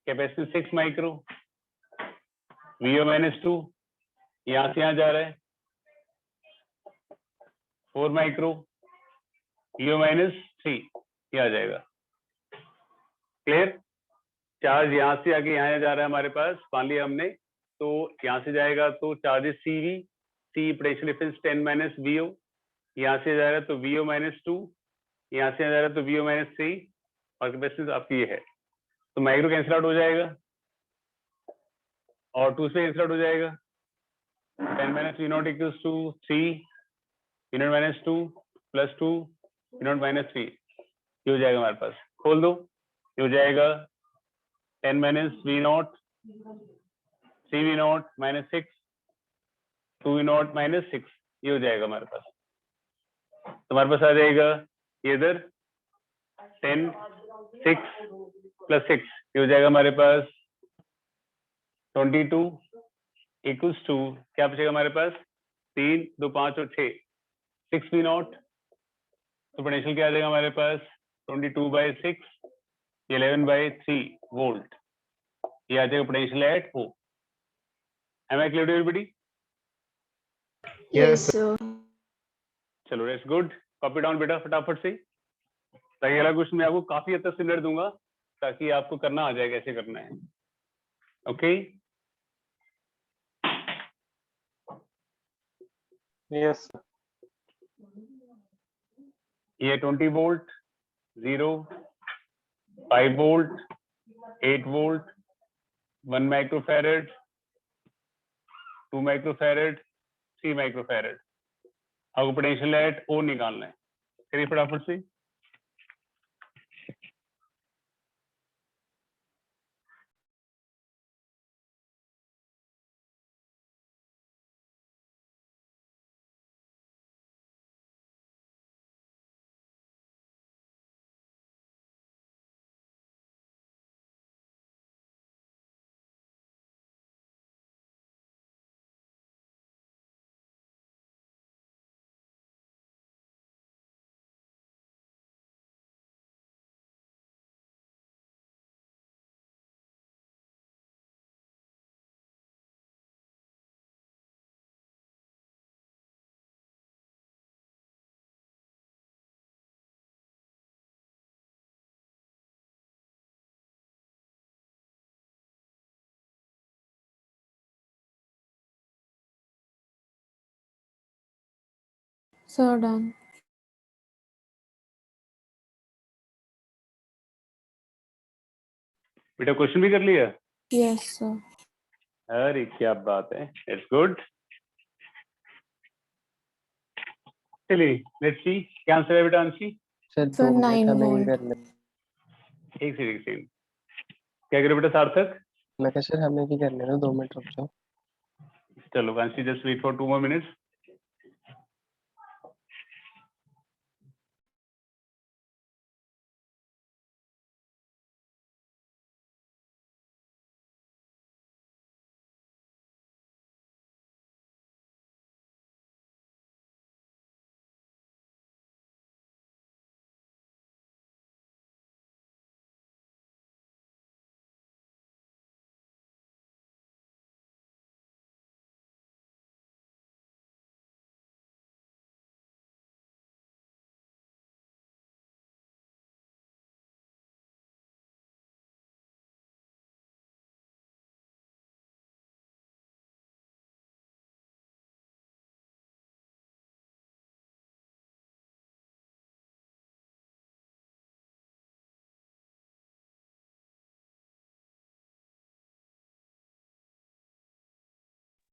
कैपेसिटी 6 माइक्रो, VO माइनस 2, यहाँ से यहाँ जा रहा है 4 माइक्रो, VO माइनस 3, ये आ जाएगा। क्लियर? चार्ज यहाँ से आगे यहाँ जा रहा है हमारे पास, मान लिया हमने, तो यहाँ से जाएगा तो charges CV, C potential difference 10 minus VO, यहाँ से जा रहा है तो VO माइनस 2, यहाँ से जा रहा है तो VO माइनस 3, और कैपेसिटी आपकी ये है, तो माइक्रो कैंसिल आउट हो जाएगा और 2 से कैंसिल आउट हो जाएगा। 10 minus V not equals to 3, V not minus 2 plus 2, V not minus 3, ये हो जाएगा हमारे पास। खोल दो, ये हो जाएगा 10 minus V not, 3V not minus 6, 2V not minus 6, ये हो जाएगा हमारे पास। तो हमारे पास आ जाएगा ये इधर 10, 6 प्लस 6, ये हो जाएगा हमारे पास 22 इक्वल्स टू क्या बचेगा हमारे पास 3, 2, 5 और 6, 6V नॉट, तो पोटेंशियल क्या आ जाएगा हमारे पास 22/6, 11/3 वोल्ट, ये आ जाएगा potential at O। Am I clear to everybody? Yes, sir. चलो दैट्स गुड, कॉपी डाउन बेटा फटाफट से, ताकि अगला क्वेश्चन मैं आपको काफी हद तक सिमिलर दूंगा, ताकि आपको करना आ जाए कैसे करना है। Okay yes sir. ये 20 volt 0, 5 volt, 8 volt, 1 microfarad, 2 microfarad, 3 microfarad, आपको पोटेंशियल एट O निकालना है। करिए फटाफट से। Sir, done. बेटा क्वेश्चन भी कर लिया? Yes, sir. अरे क्या बात है, इट्स गुड। चलिए लेट्स सी क्या आंसर है बेटा अंशी। सर Sir, 2 मिनट 9 हमें ही volt. करने, एक सेकंड, क्या करे बेटा सार्थक? मैं कहा सर हमें भी करने दो, 2 मिनट रुक जाओ। चलो Anshi just wait for 2 more minutes।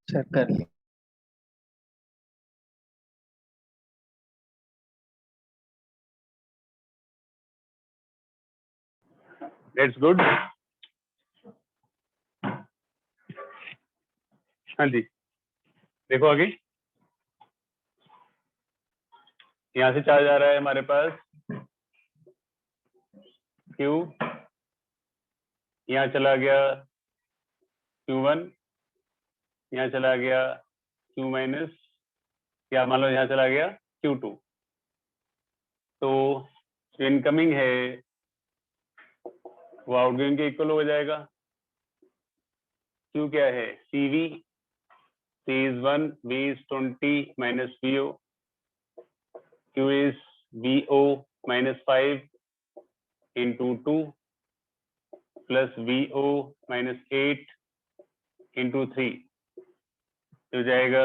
Sir कर लिया। That's good. हाँ जी देखो आगे, यहाँ से चार्ज आ रहा है हमारे पास Q, यहाँ चला गया Q1, यहाँ चला गया Q माइनस, या मान लो यहाँ चला गया Q2। तो जो इनकमिंग है वो आउटगोइंग के इक्वल हो जाएगा। Q क्या है? CV, C is 1, V is 20 minus VO, Q is VO minus 5 into 2 plus VO minus 8 into 3, हो जाएगा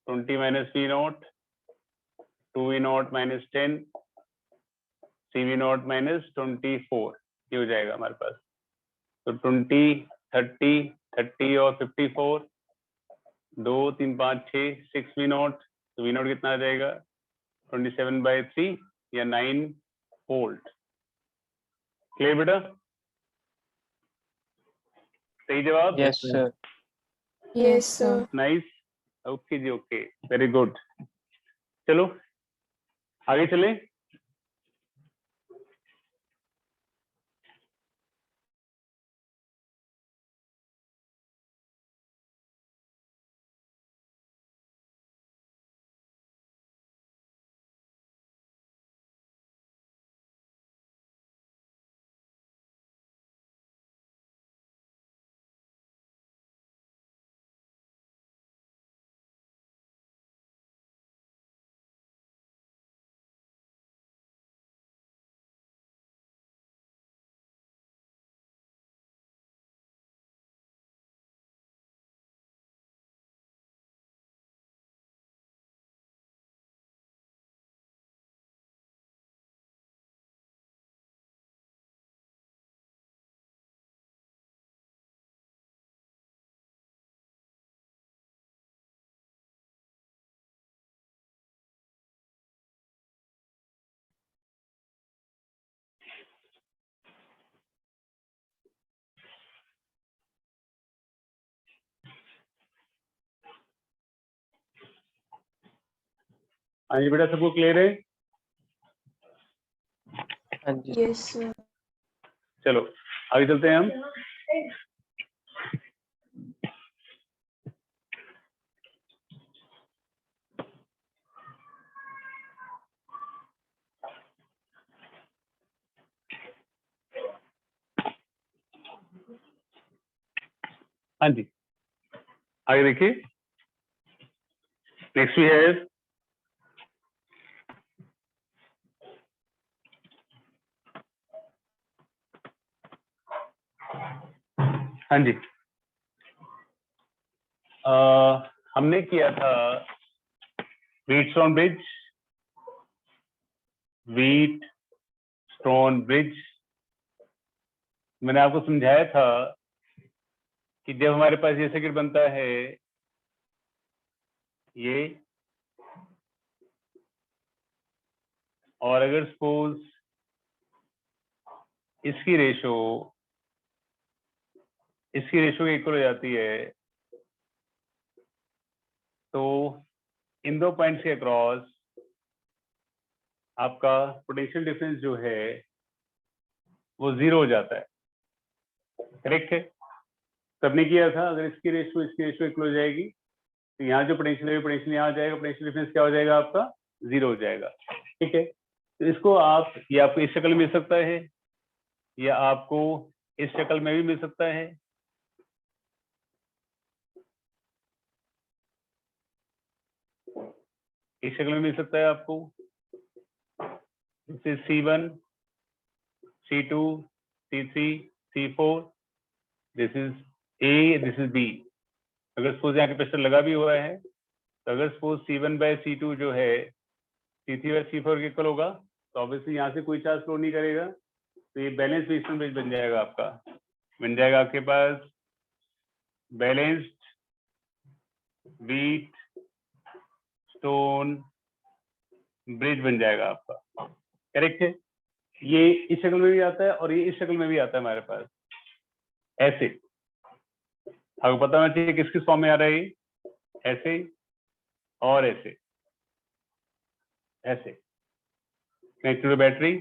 20 minus V naught, 2V naught minus 10, CV naught minus 24, ये हो जाएगा हमारे पास। तो 20, 30, 30 और 54, 2, 3, 5, 6, 6 V naught, तो V naught कितना आ जाएगा? 27/3 या 9 वोल्ट। क्लियर बेटा? सही जवाब? Yes sir. Yes, sir. Nice, okay जी, ओके, वेरी गुड। चलो आगे चलें। हाँ जी बेटा, सबको क्लियर है? हाँ जी। Yes, sir. चलो आगे चलते हैं हम। हाँ जी, आगे देखिए। नेक्स्ट वी हैव हाँ जी, हमने किया था व्हीटस्टोन ब्रिज। मैंने आपको समझाया था कि जब हमारे पास ये सर्किट बनता है, ये, और अगर सपोज इसकी रेशो के इक्वल हो जाती है, तो इन दो पॉइंट्स के अक्रॉस आपका पोटेंशियल डिफरेंस जो है वो 0 हो जाता है। करेक्ट है? सबने किया था, अगर इसकी रेशो इक्वल हो जाएगी तो यहाँ जो पोटेंशियल यहाँ आ जाएगा, पोटेंशियल डिफरेंस क्या हो जाएगा आपका? 0 हो जाएगा। ठीक है, तो इसको ये आपको इस शक्ल में मिल सकता है, या आपको इस शक्ल में भी मिल सकता है। इस शक्ल में मिल सकता है आपको। This is C1, C2, C3, C4, this is A, this is B। अगर सपोज यहाँ कैपेसिटर लगा भी हुआ है, तो अगर सपोज C1/C2 जो है C3/C4 के इक्वल होगा, तो ऑब्वियसली यहाँ से कोई चार्ज फ्लो नहीं करेगा, तो ये बैलेंस व्हीटस्टोन ब्रिज बन जाएगा आपका। बन जाएगा आपके पास बैलेंस्ड व्हीटस्टोन ब्रिज बन जाएगा आपका। करेक्ट है? ये इस शक्ल में भी आता है और ये इस शक्ल में भी आता है हमारे पास, ऐसे। आपको पता होना चाहिए किस किस फॉर्म में आ रहा है ये। ऐसे और ऐसे ऐसे कनेक्टेड टू बैटरी।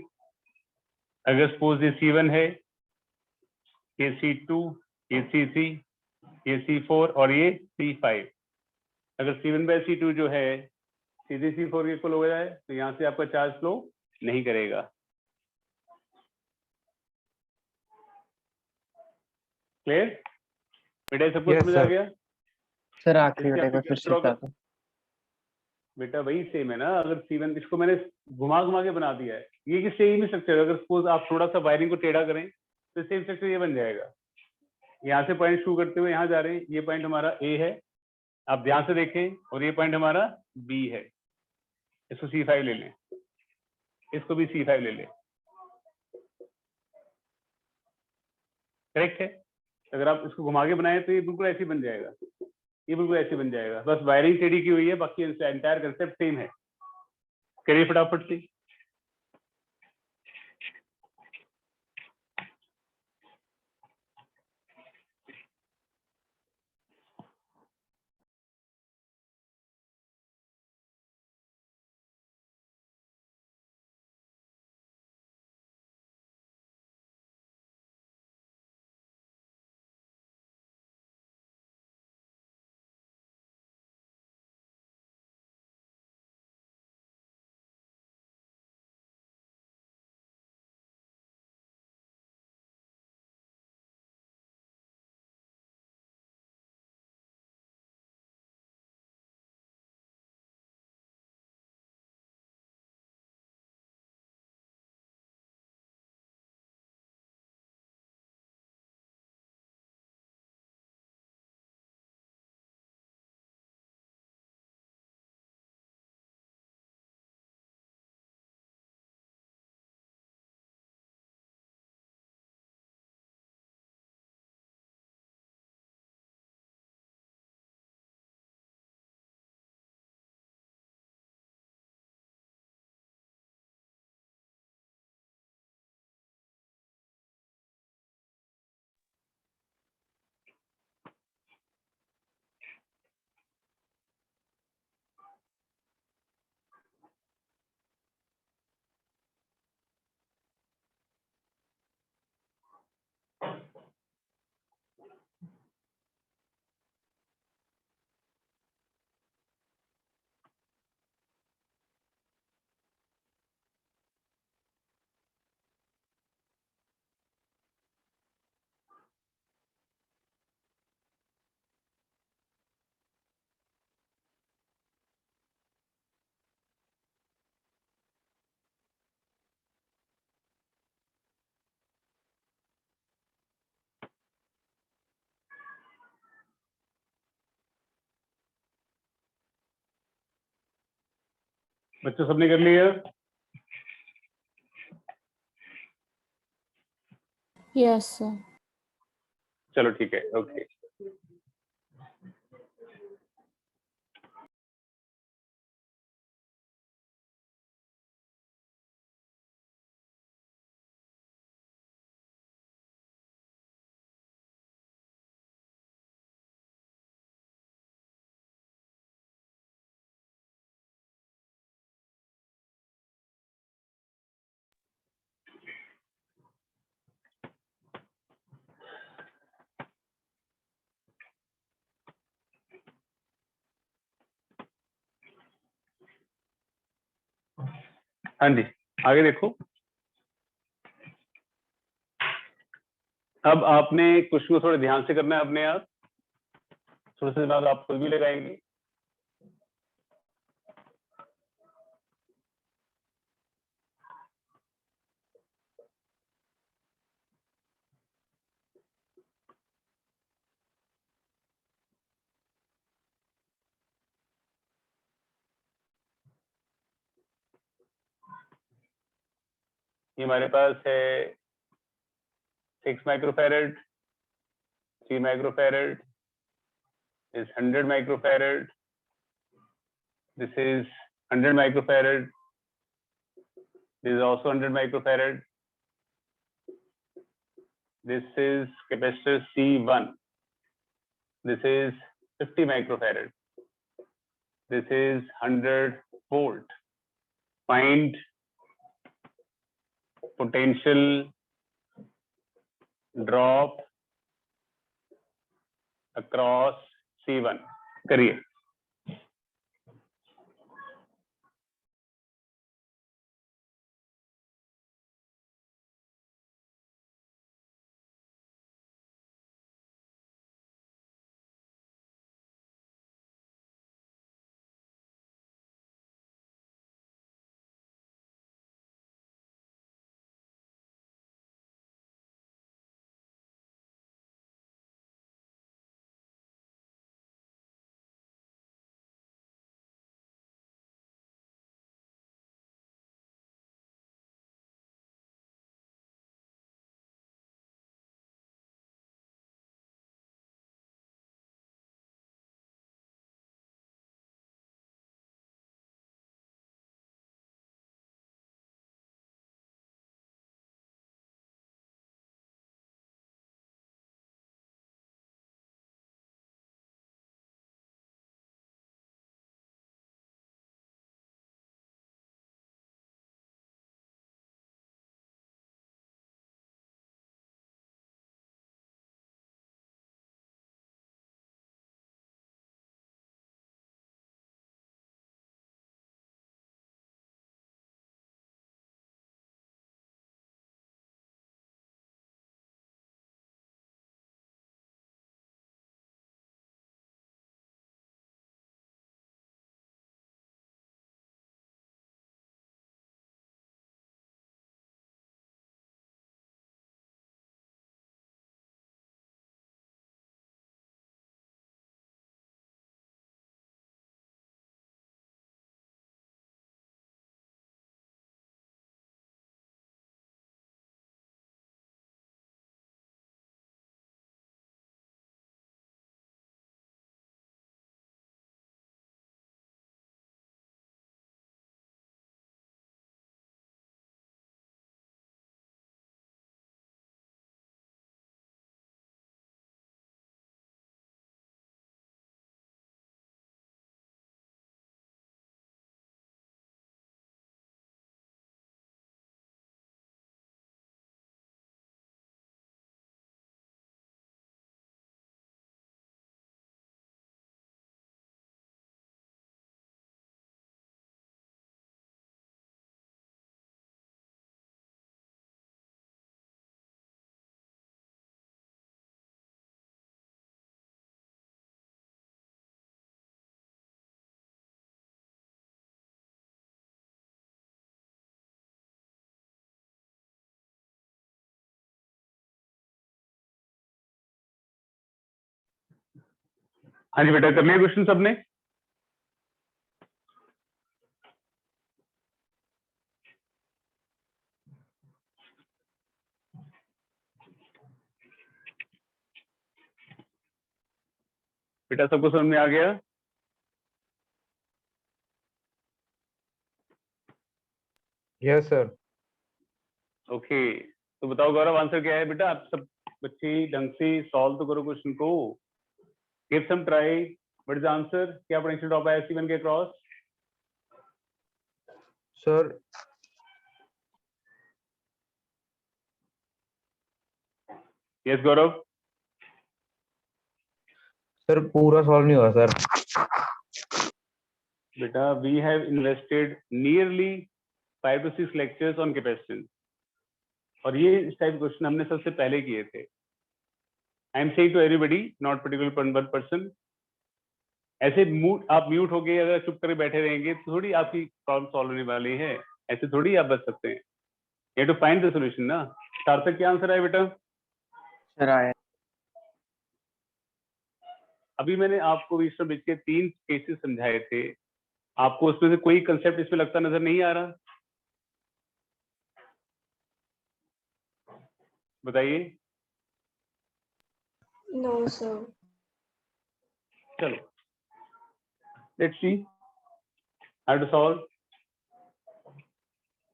अगर सपोज ये C1 है, ये C2, ये C3, ये C4 और ये C5। अगर C1/C2 जो है सीधे C4 के इक्वल हो जाए तो यहाँ से आपका चार्ज फ्लो नहीं करेगा। क्लियर बेटा? सब कुछ Yes, समझ आ sir. गया? सर आखिरी इसके बेटे को फिर से application बता दो। बेटा वही सेम है ना। अगर C1 इसको मैंने घुमा घुमा के बना दिया है, ये कि सेम ही स्ट्रक्चर है। अगर सपोज आप थोड़ा सा वायरिंग को टेढ़ा करें तो सेम स्ट्रक्चर ये बन जाएगा। यहाँ से पॉइंट शुरू करते हुए यहाँ जा रहे हैं, ये पॉइंट हमारा A है, आप ध्यान से देखें, और ये पॉइंट हमारा B है। इसको C5 ले लें, इसको भी C5 ले लें। करेक्ट है? अगर आप इसको घुमा के बनाए तो ये बिल्कुल ऐसे बन जाएगा, ये बिल्कुल ऐसे बन जाएगा। बस वायरिंग टेढ़ी की हुई है, बाकी एंटायर कंसेप्ट सेम है। करिए फटाफट से। बच्चों सबने कर लिया? Yes, sir. चलो ठीक है, ओके। हाँ जी, आगे देखो। अब आपने क्वेश्चन को थोड़ा ध्यान से करना है अपने आप, थोड़े से बाद आप खुद भी लगाएंगे। ये हमारे पास है 6 microfarad, 3 microfarad, is 100 microfarad. This is 100 microfarad. This is also 100 microfarad. This is capacitor C1. This is 50 microfarad. this is 100 volt. Find potential drop across C1. करिए। हाँ जी बेटा, कर लिया क्वेश्चन सबने? बेटा सबको समझ में आ गया? Yes, sir. ओके, तो बताओ गौरव, आंसर क्या है बेटा? आप सब बच्चे ढंग से सॉल्व तो करो क्वेश्चन को। Give some try. What is the answer? क्या पोटेंशियल ड्रॉप आया C1 के cross? Sir, yes Gaurav. sir पूरा सॉल्व नहीं हुआ सर। बेटा we have invested nearly 5 to 6 lectures on capacitance, और ये इस टाइप क्वेश्चन हमने सबसे पहले किए थे। I am saying to everybody, not particular one person. ऐसे आप म्यूट होके अगर चुप करके बैठे रहेंगे तो थोड़ी आपकी प्रॉब्लम सॉल्व होने वाली है। ऐसे थोड़ी आप बच सकते हैं। ये टू फाइंड द सॉल्यूशन ना। सार्थक क्या आंसर है बेटा? सर आया। अभी मैंने आपको ईश्वर बीच के 3 केसेस समझाए थे, आपको उसमें से कोई कंसेप्ट इसमें लगता नजर नहीं आ रहा? बताइए। No, sir. चलो let's see how to solve.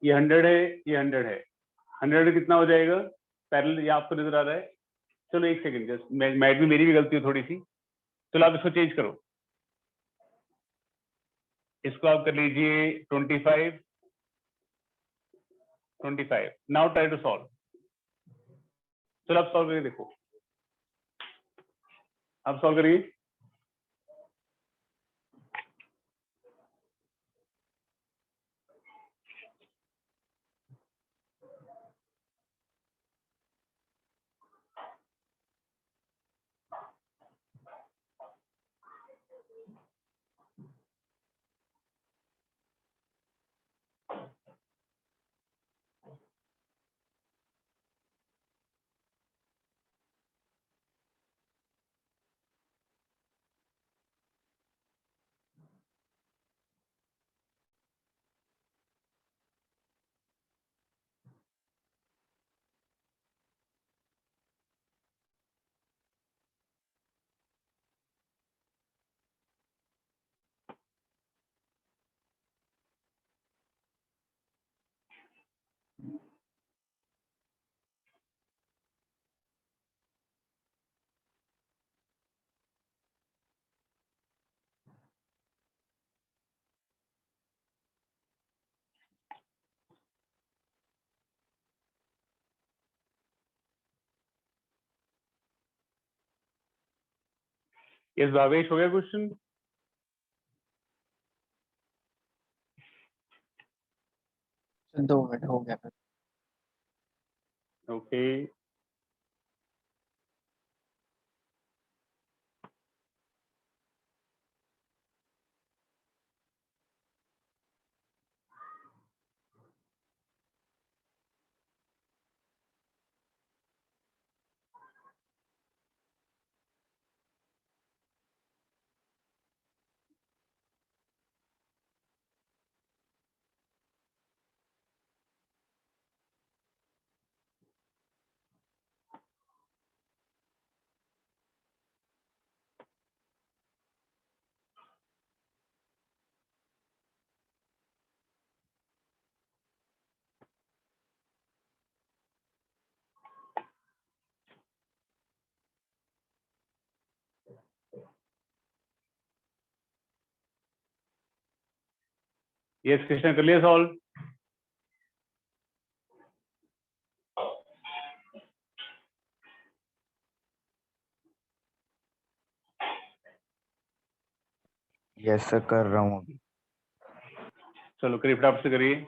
ये 100 है, ये 100 है। 100 कितना हो जाएगा पैरेलल? ये आपको नजर आ रहा है? चलो एक सेकंड, जस्ट मैट में मेरी भी गलती है थोड़ी सी। चलो आप इसको चेंज करो। इसको आप कर लीजिए 25 25। Now try to solve. चलो आप सॉल्व करके देखो, आप सॉल्व करिए। इस भावेश हो गया क्वेश्चन? सर 2 मिनट हो गया सर। ओके, ये कृष्ण कर लिया सॉल्व? यस सर, कर रहा हूँ अभी। चलो करिए, फटाफट से करिए।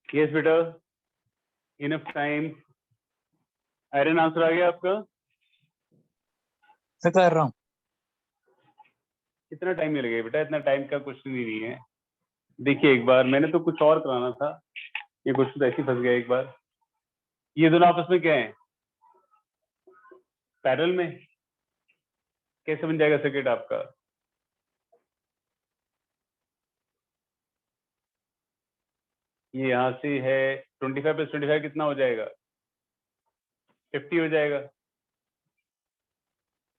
यस बेटा, इनफ टाइम। आयरन आंसर आ गया आपका? मैं कर रहा हूँ। कितना टाइम लगेगा बेटा? इतना टाइम का क्वेश्चन ही नहीं है। देखिए एक बार, मैंने तो कुछ और कराना था, ये क्वेश्चन तो ऐसे ही फंस गया एक बार। ये दोनों आपस में क्या है? पैरेलल में। कैसे बन जाएगा सर्किट आपका? ये यहाँ से है 25 + 25 कितना हो जाएगा? 50 हो जाएगा।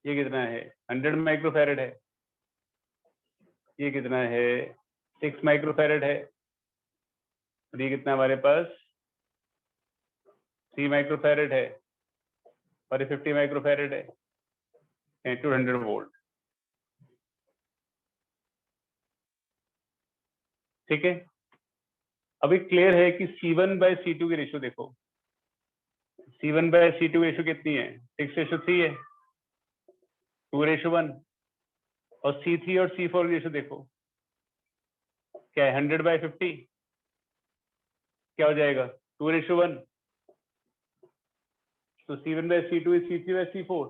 ये कितना है? 100 माइक्रोफैरड है। ये कितना है? 6 माइक्रोफैरड है। और ये कितना हमारे पास? C माइक्रोफैरेड है और ये 50 माइक्रोफैरेड है, 200 वोल्ट। ठीक है, अभी क्लियर है कि C1/C2 की रेशियो देखो, C1/C2 की रेशियो कितनी है, 6:3 है, 2:1। और C3 और C4 की रेशियो देखो क्या है, 100/50, क्या हो जाएगा, 2:1। तो C1/C2 is C3/C4।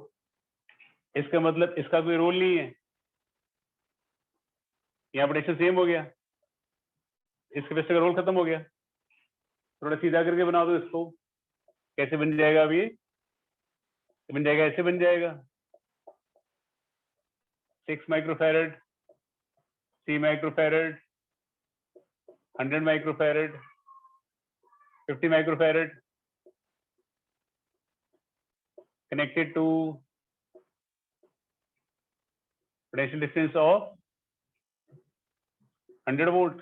इसका मतलब इसका कोई रोल नहीं है, यहाँ पर रेशियो सेम हो गया, इसके वजह से रोल खत्म हो गया। थोड़ा सीधा करके बना दो इसको, कैसे बन जाएगा, अब ये बन जाएगा, ऐसे बन जाएगा, 6 microfarad, C microfarad, 100 microfarad, 50 microfarad connected to potential difference of 100 volt.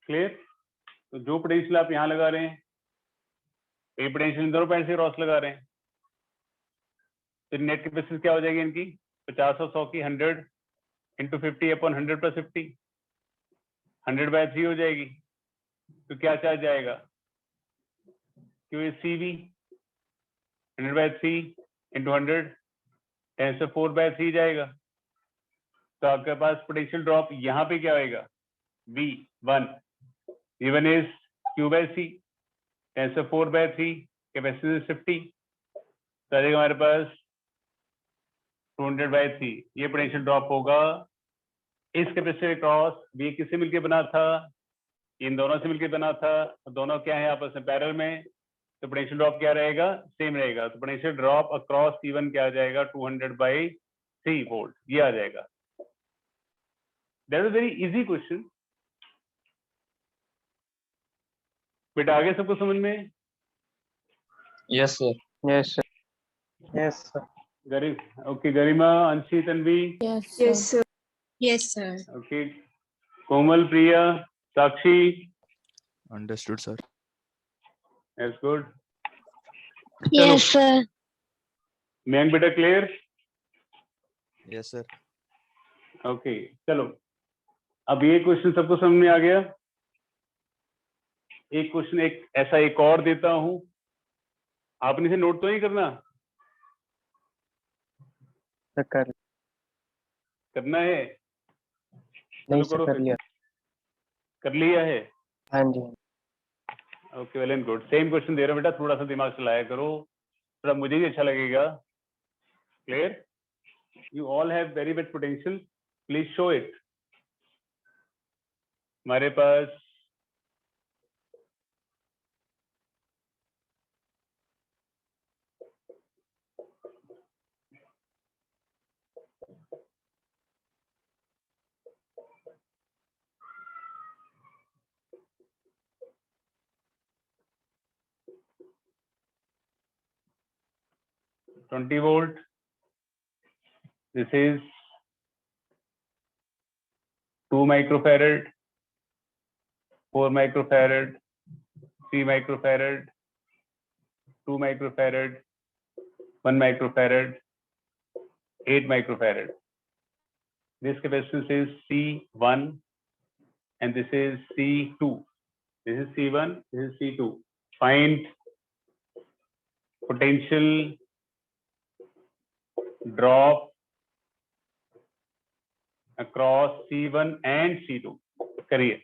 Clear? तो जो पोटेंशियल आप यहाँ लगा रहे हैं, ये पोटेंशियल इन दोनों पॉइंट से क्रॉस लगा रहे हैं, तो नेट कैपेसिटी क्या हो जाएगी इनकी, 50 और 100 की 100 इंटू 50/100+50, 100/3 हो जाएगी। तो क्या चार्ज जाएगा, क्यों CV 100/3 इंटू 100 10⁴/3 जाएगा। तो आपके पास पोटेंशियल ड्रॉप यहाँ पे क्या होगा, V1 इज Q/C 10⁴/3, कैपेसिटी 50, तो आएगा हमारे पास 200/3। ये पोटेंशियल ड्रॉप होगा इस कैपेसिटर क्रॉस, ये किससे मिलकर बना था, इन दोनों से मिलकर बना था, दोनों क्या है आपस में पैरेलल में, तो पोटेंशियल ड्रॉप क्या रहेगा, सेम रहेगा। तो पोटेंशियल ड्रॉप अक्रॉस C1 क्या आ जाएगा, 200/3 वोल्ट, ये आ जाएगा। That is very easy question. बेटा आगे सबको समझ में? Yes sir. Yes sir. Yes sir. Okay, Garima, Anshi, Tanvi, Yes, Yes, sir. sir. Yes, sir. Okay, Komal, Priya, Sakshi, Understood, sir. That's good. Yes, sir. Mayank बेटा क्लियर? Yes, sir. ओके, चलो अब ये क्वेश्चन सबको समझ में आ गया। एक क्वेश्चन एक और देता हूं, आपने इसे नोट तो नहीं करना, सर करना है? नहीं चलो सर, करो कर फिर। लिया। कर लिया है? हाँ जी। Okay, well and good. Same question दे रहा हूं बेटा, थोड़ा सा दिमाग चलाया करो, थोड़ा मुझे भी अच्छा लगेगा। Clear? You all have very much potential, please show it. हमारे पास twenty volt, this is 2 microfarad, 4 microfarad, 3 microfarad, 2 microfarad, 1 microfarad, 8 microfarad. This capacitance is C1 and this is C2. This is C1, this is C2. Find potential drop across C1 and C2. करिए।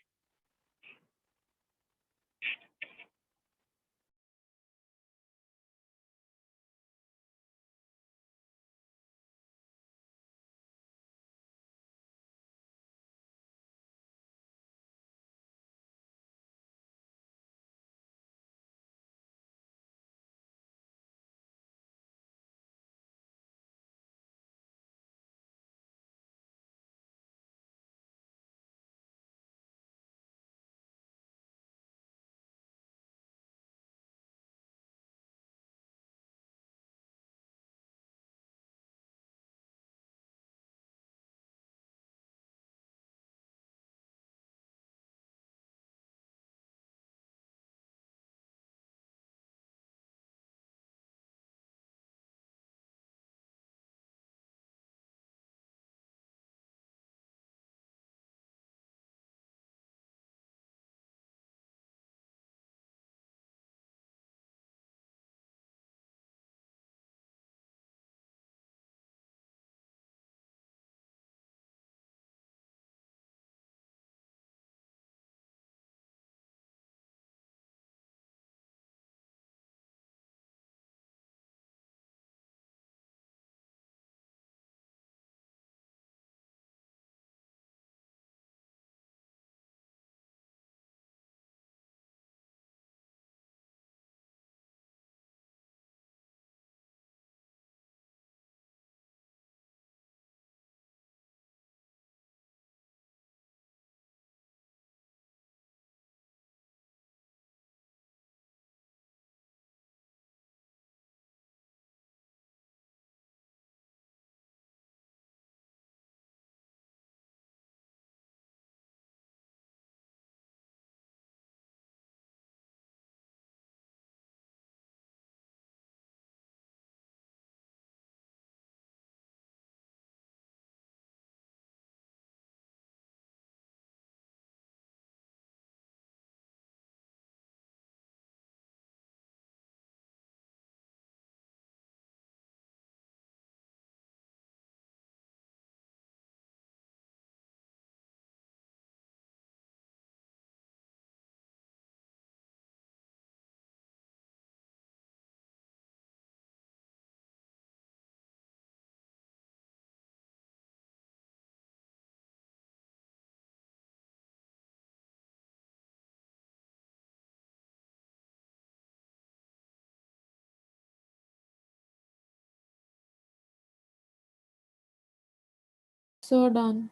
So done.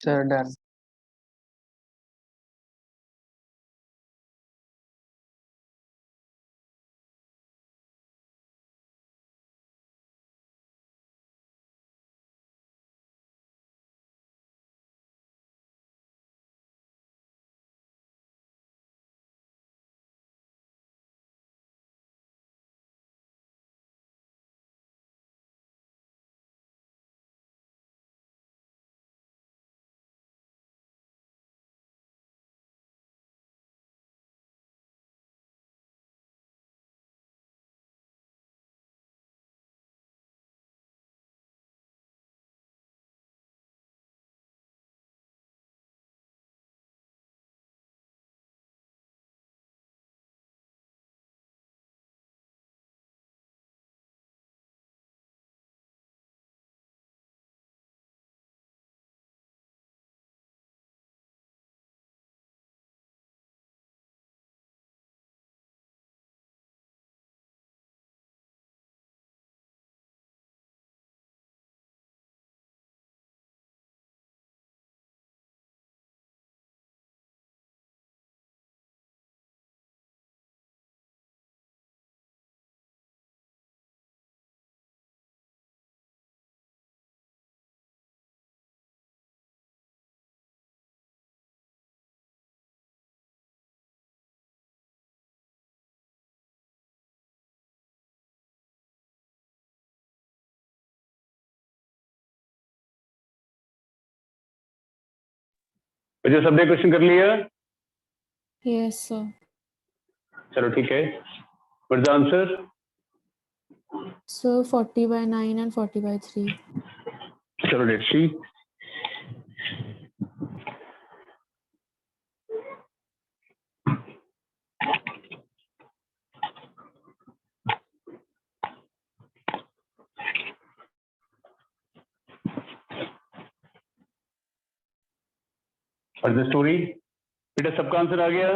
Sir, done. बच्चों सबने question कर लिया? Yes, sir. चलो ठीक है, what is the answer? So 40/9 and 40/3. चलो let's सी। और द स्टोरी बेटा सबका आंसर आ गया?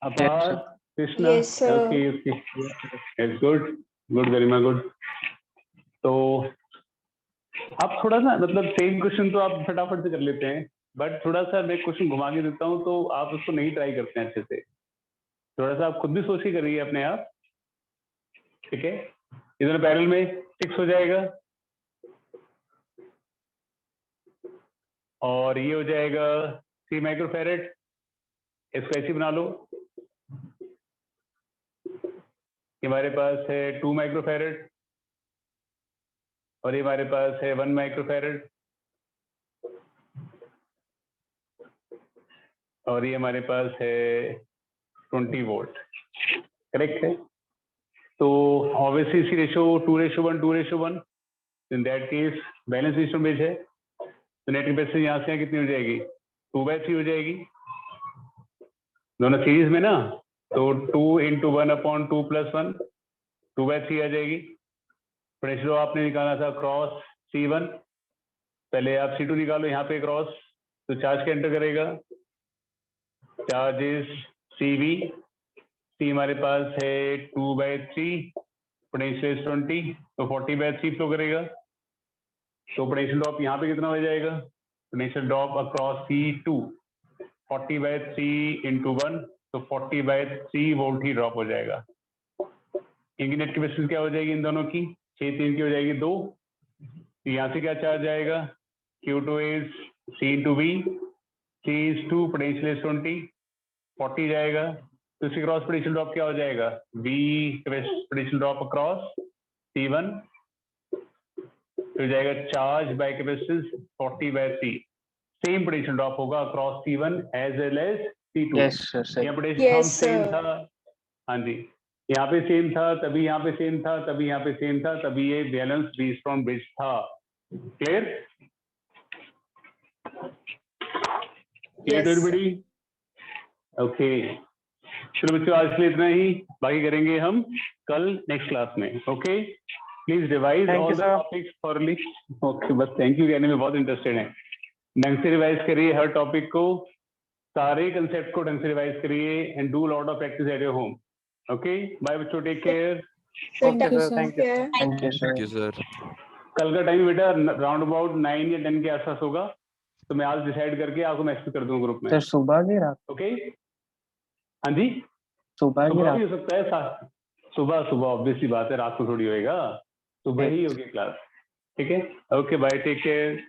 अपार, Krishna? Yes, sir. Okay okay, it's good, good, very much good. तो आप थोड़ा सा मतलब सेम क्वेश्चन तो आप फटाफट से कर लेते हैं, बट थोड़ा सा मैं क्वेश्चन घुमा के देता हूँ तो आप उसको नहीं ट्राई करते हैं अच्छे से। थोड़ा सा आप खुद भी सोच के करिए अपने आप, ठीक है? इधर पैरेलल में 6 हो जाएगा और ये हो जाएगा 3 माइक्रोफैरेड। इसको ऐसे बना लो, हमारे पास है 2 माइक्रोफैरेड और ये हमारे पास है 1 माइक्रोफैरेड और ये हमारे पास है 20 वोल्ट, करेक्ट है? तो ऑब्वियसली इसी ratio 2:1, 2:1, in that case balance system base है, तो नेट कैपेसिटी यहाँ से यहाँ कितनी हो जाएगी? 2/3 हो जाएगी, दोनों सीरीज में ना, तो 2 × 1/2 + 1, 2/3 आ जाएगी। प्रेशर आपने निकाला था क्रॉस C1, पहले आप C2 निकालो यहाँ पे क्रॉस, तो चार्ज क्या एंटर करेगा? चार्ज इज CV, C हमारे पास है 2/3, पोटेंशियल 20, तो 40/3 फ्लो करेगा। तो पोटेंशियल ड्रॉप यहाँ पे कितना हो जाएगा? पोटेंशियल ड्रॉप अक्रॉस C2 40/3 × 1, तो 40/3 वोल्ट ही ड्रॉप हो जाएगा। इनकी नेट कैपेसिटी क्या हो जाएगी इन दोनों की? 6 3 की हो जाएगी 2। तो यहाँ से क्या चार्ज आएगा? Q2 is C × V, C is 2, potential 20, 40 जाएगा, तो इसके क्रॉस पोटेंशियल ड्रॉप क्या हो जाएगा? V potential drop across C1 हो जाएगा charge by capacitance 40/3, same potential drop होगा across C1 as well as C2। Yes, sir. Sir. यहाँ पोटेंशियल Yes, सेम sir. था, हाँ जी, यहाँ पे सेम था, तभी यहाँ पे सेम था, तभी यहाँ पे सेम था, तभी ये बैलेंस व्हीटस्टोन ब्रिज था। Clear? Yes, sir. Everybody? Okay, चलो बच्चों आज के लिए इतना ही, बाकी करेंगे हम कल नेक्स्ट क्लास में। Okay, please revise Thank all you, the sir. Topics thoroughly. Okay, बस थैंक यू कहने में बहुत इंटरेस्टेड है। ढंग से रिवाइज करिए हर टॉपिक को, सारे कंसेप्ट को ढंग से रिवाइज करिए and do lot of practice at your home. Okay, bye बच्चों, take care. Thank Okay, you, sir. sir. Thank you. Yeah. Thank you, sir. Thank you, sir. कल का टाइम बेटा राउंड अबाउट 9 या 10 के आसपास होगा, तो मैं आज डिसाइड करके आपको मैसेज कर दूंगा ग्रुप में। सर सुबह की रात? ओके, हाँ जी, सुबह की सुबह रात? भी हो सकता है, सुबह सुबह ऑब्वियसली बात है, रात को थोड़ी होएगा, सुबह ही होगी क्लास। ठीक है, ओके बाय, टेक केयर।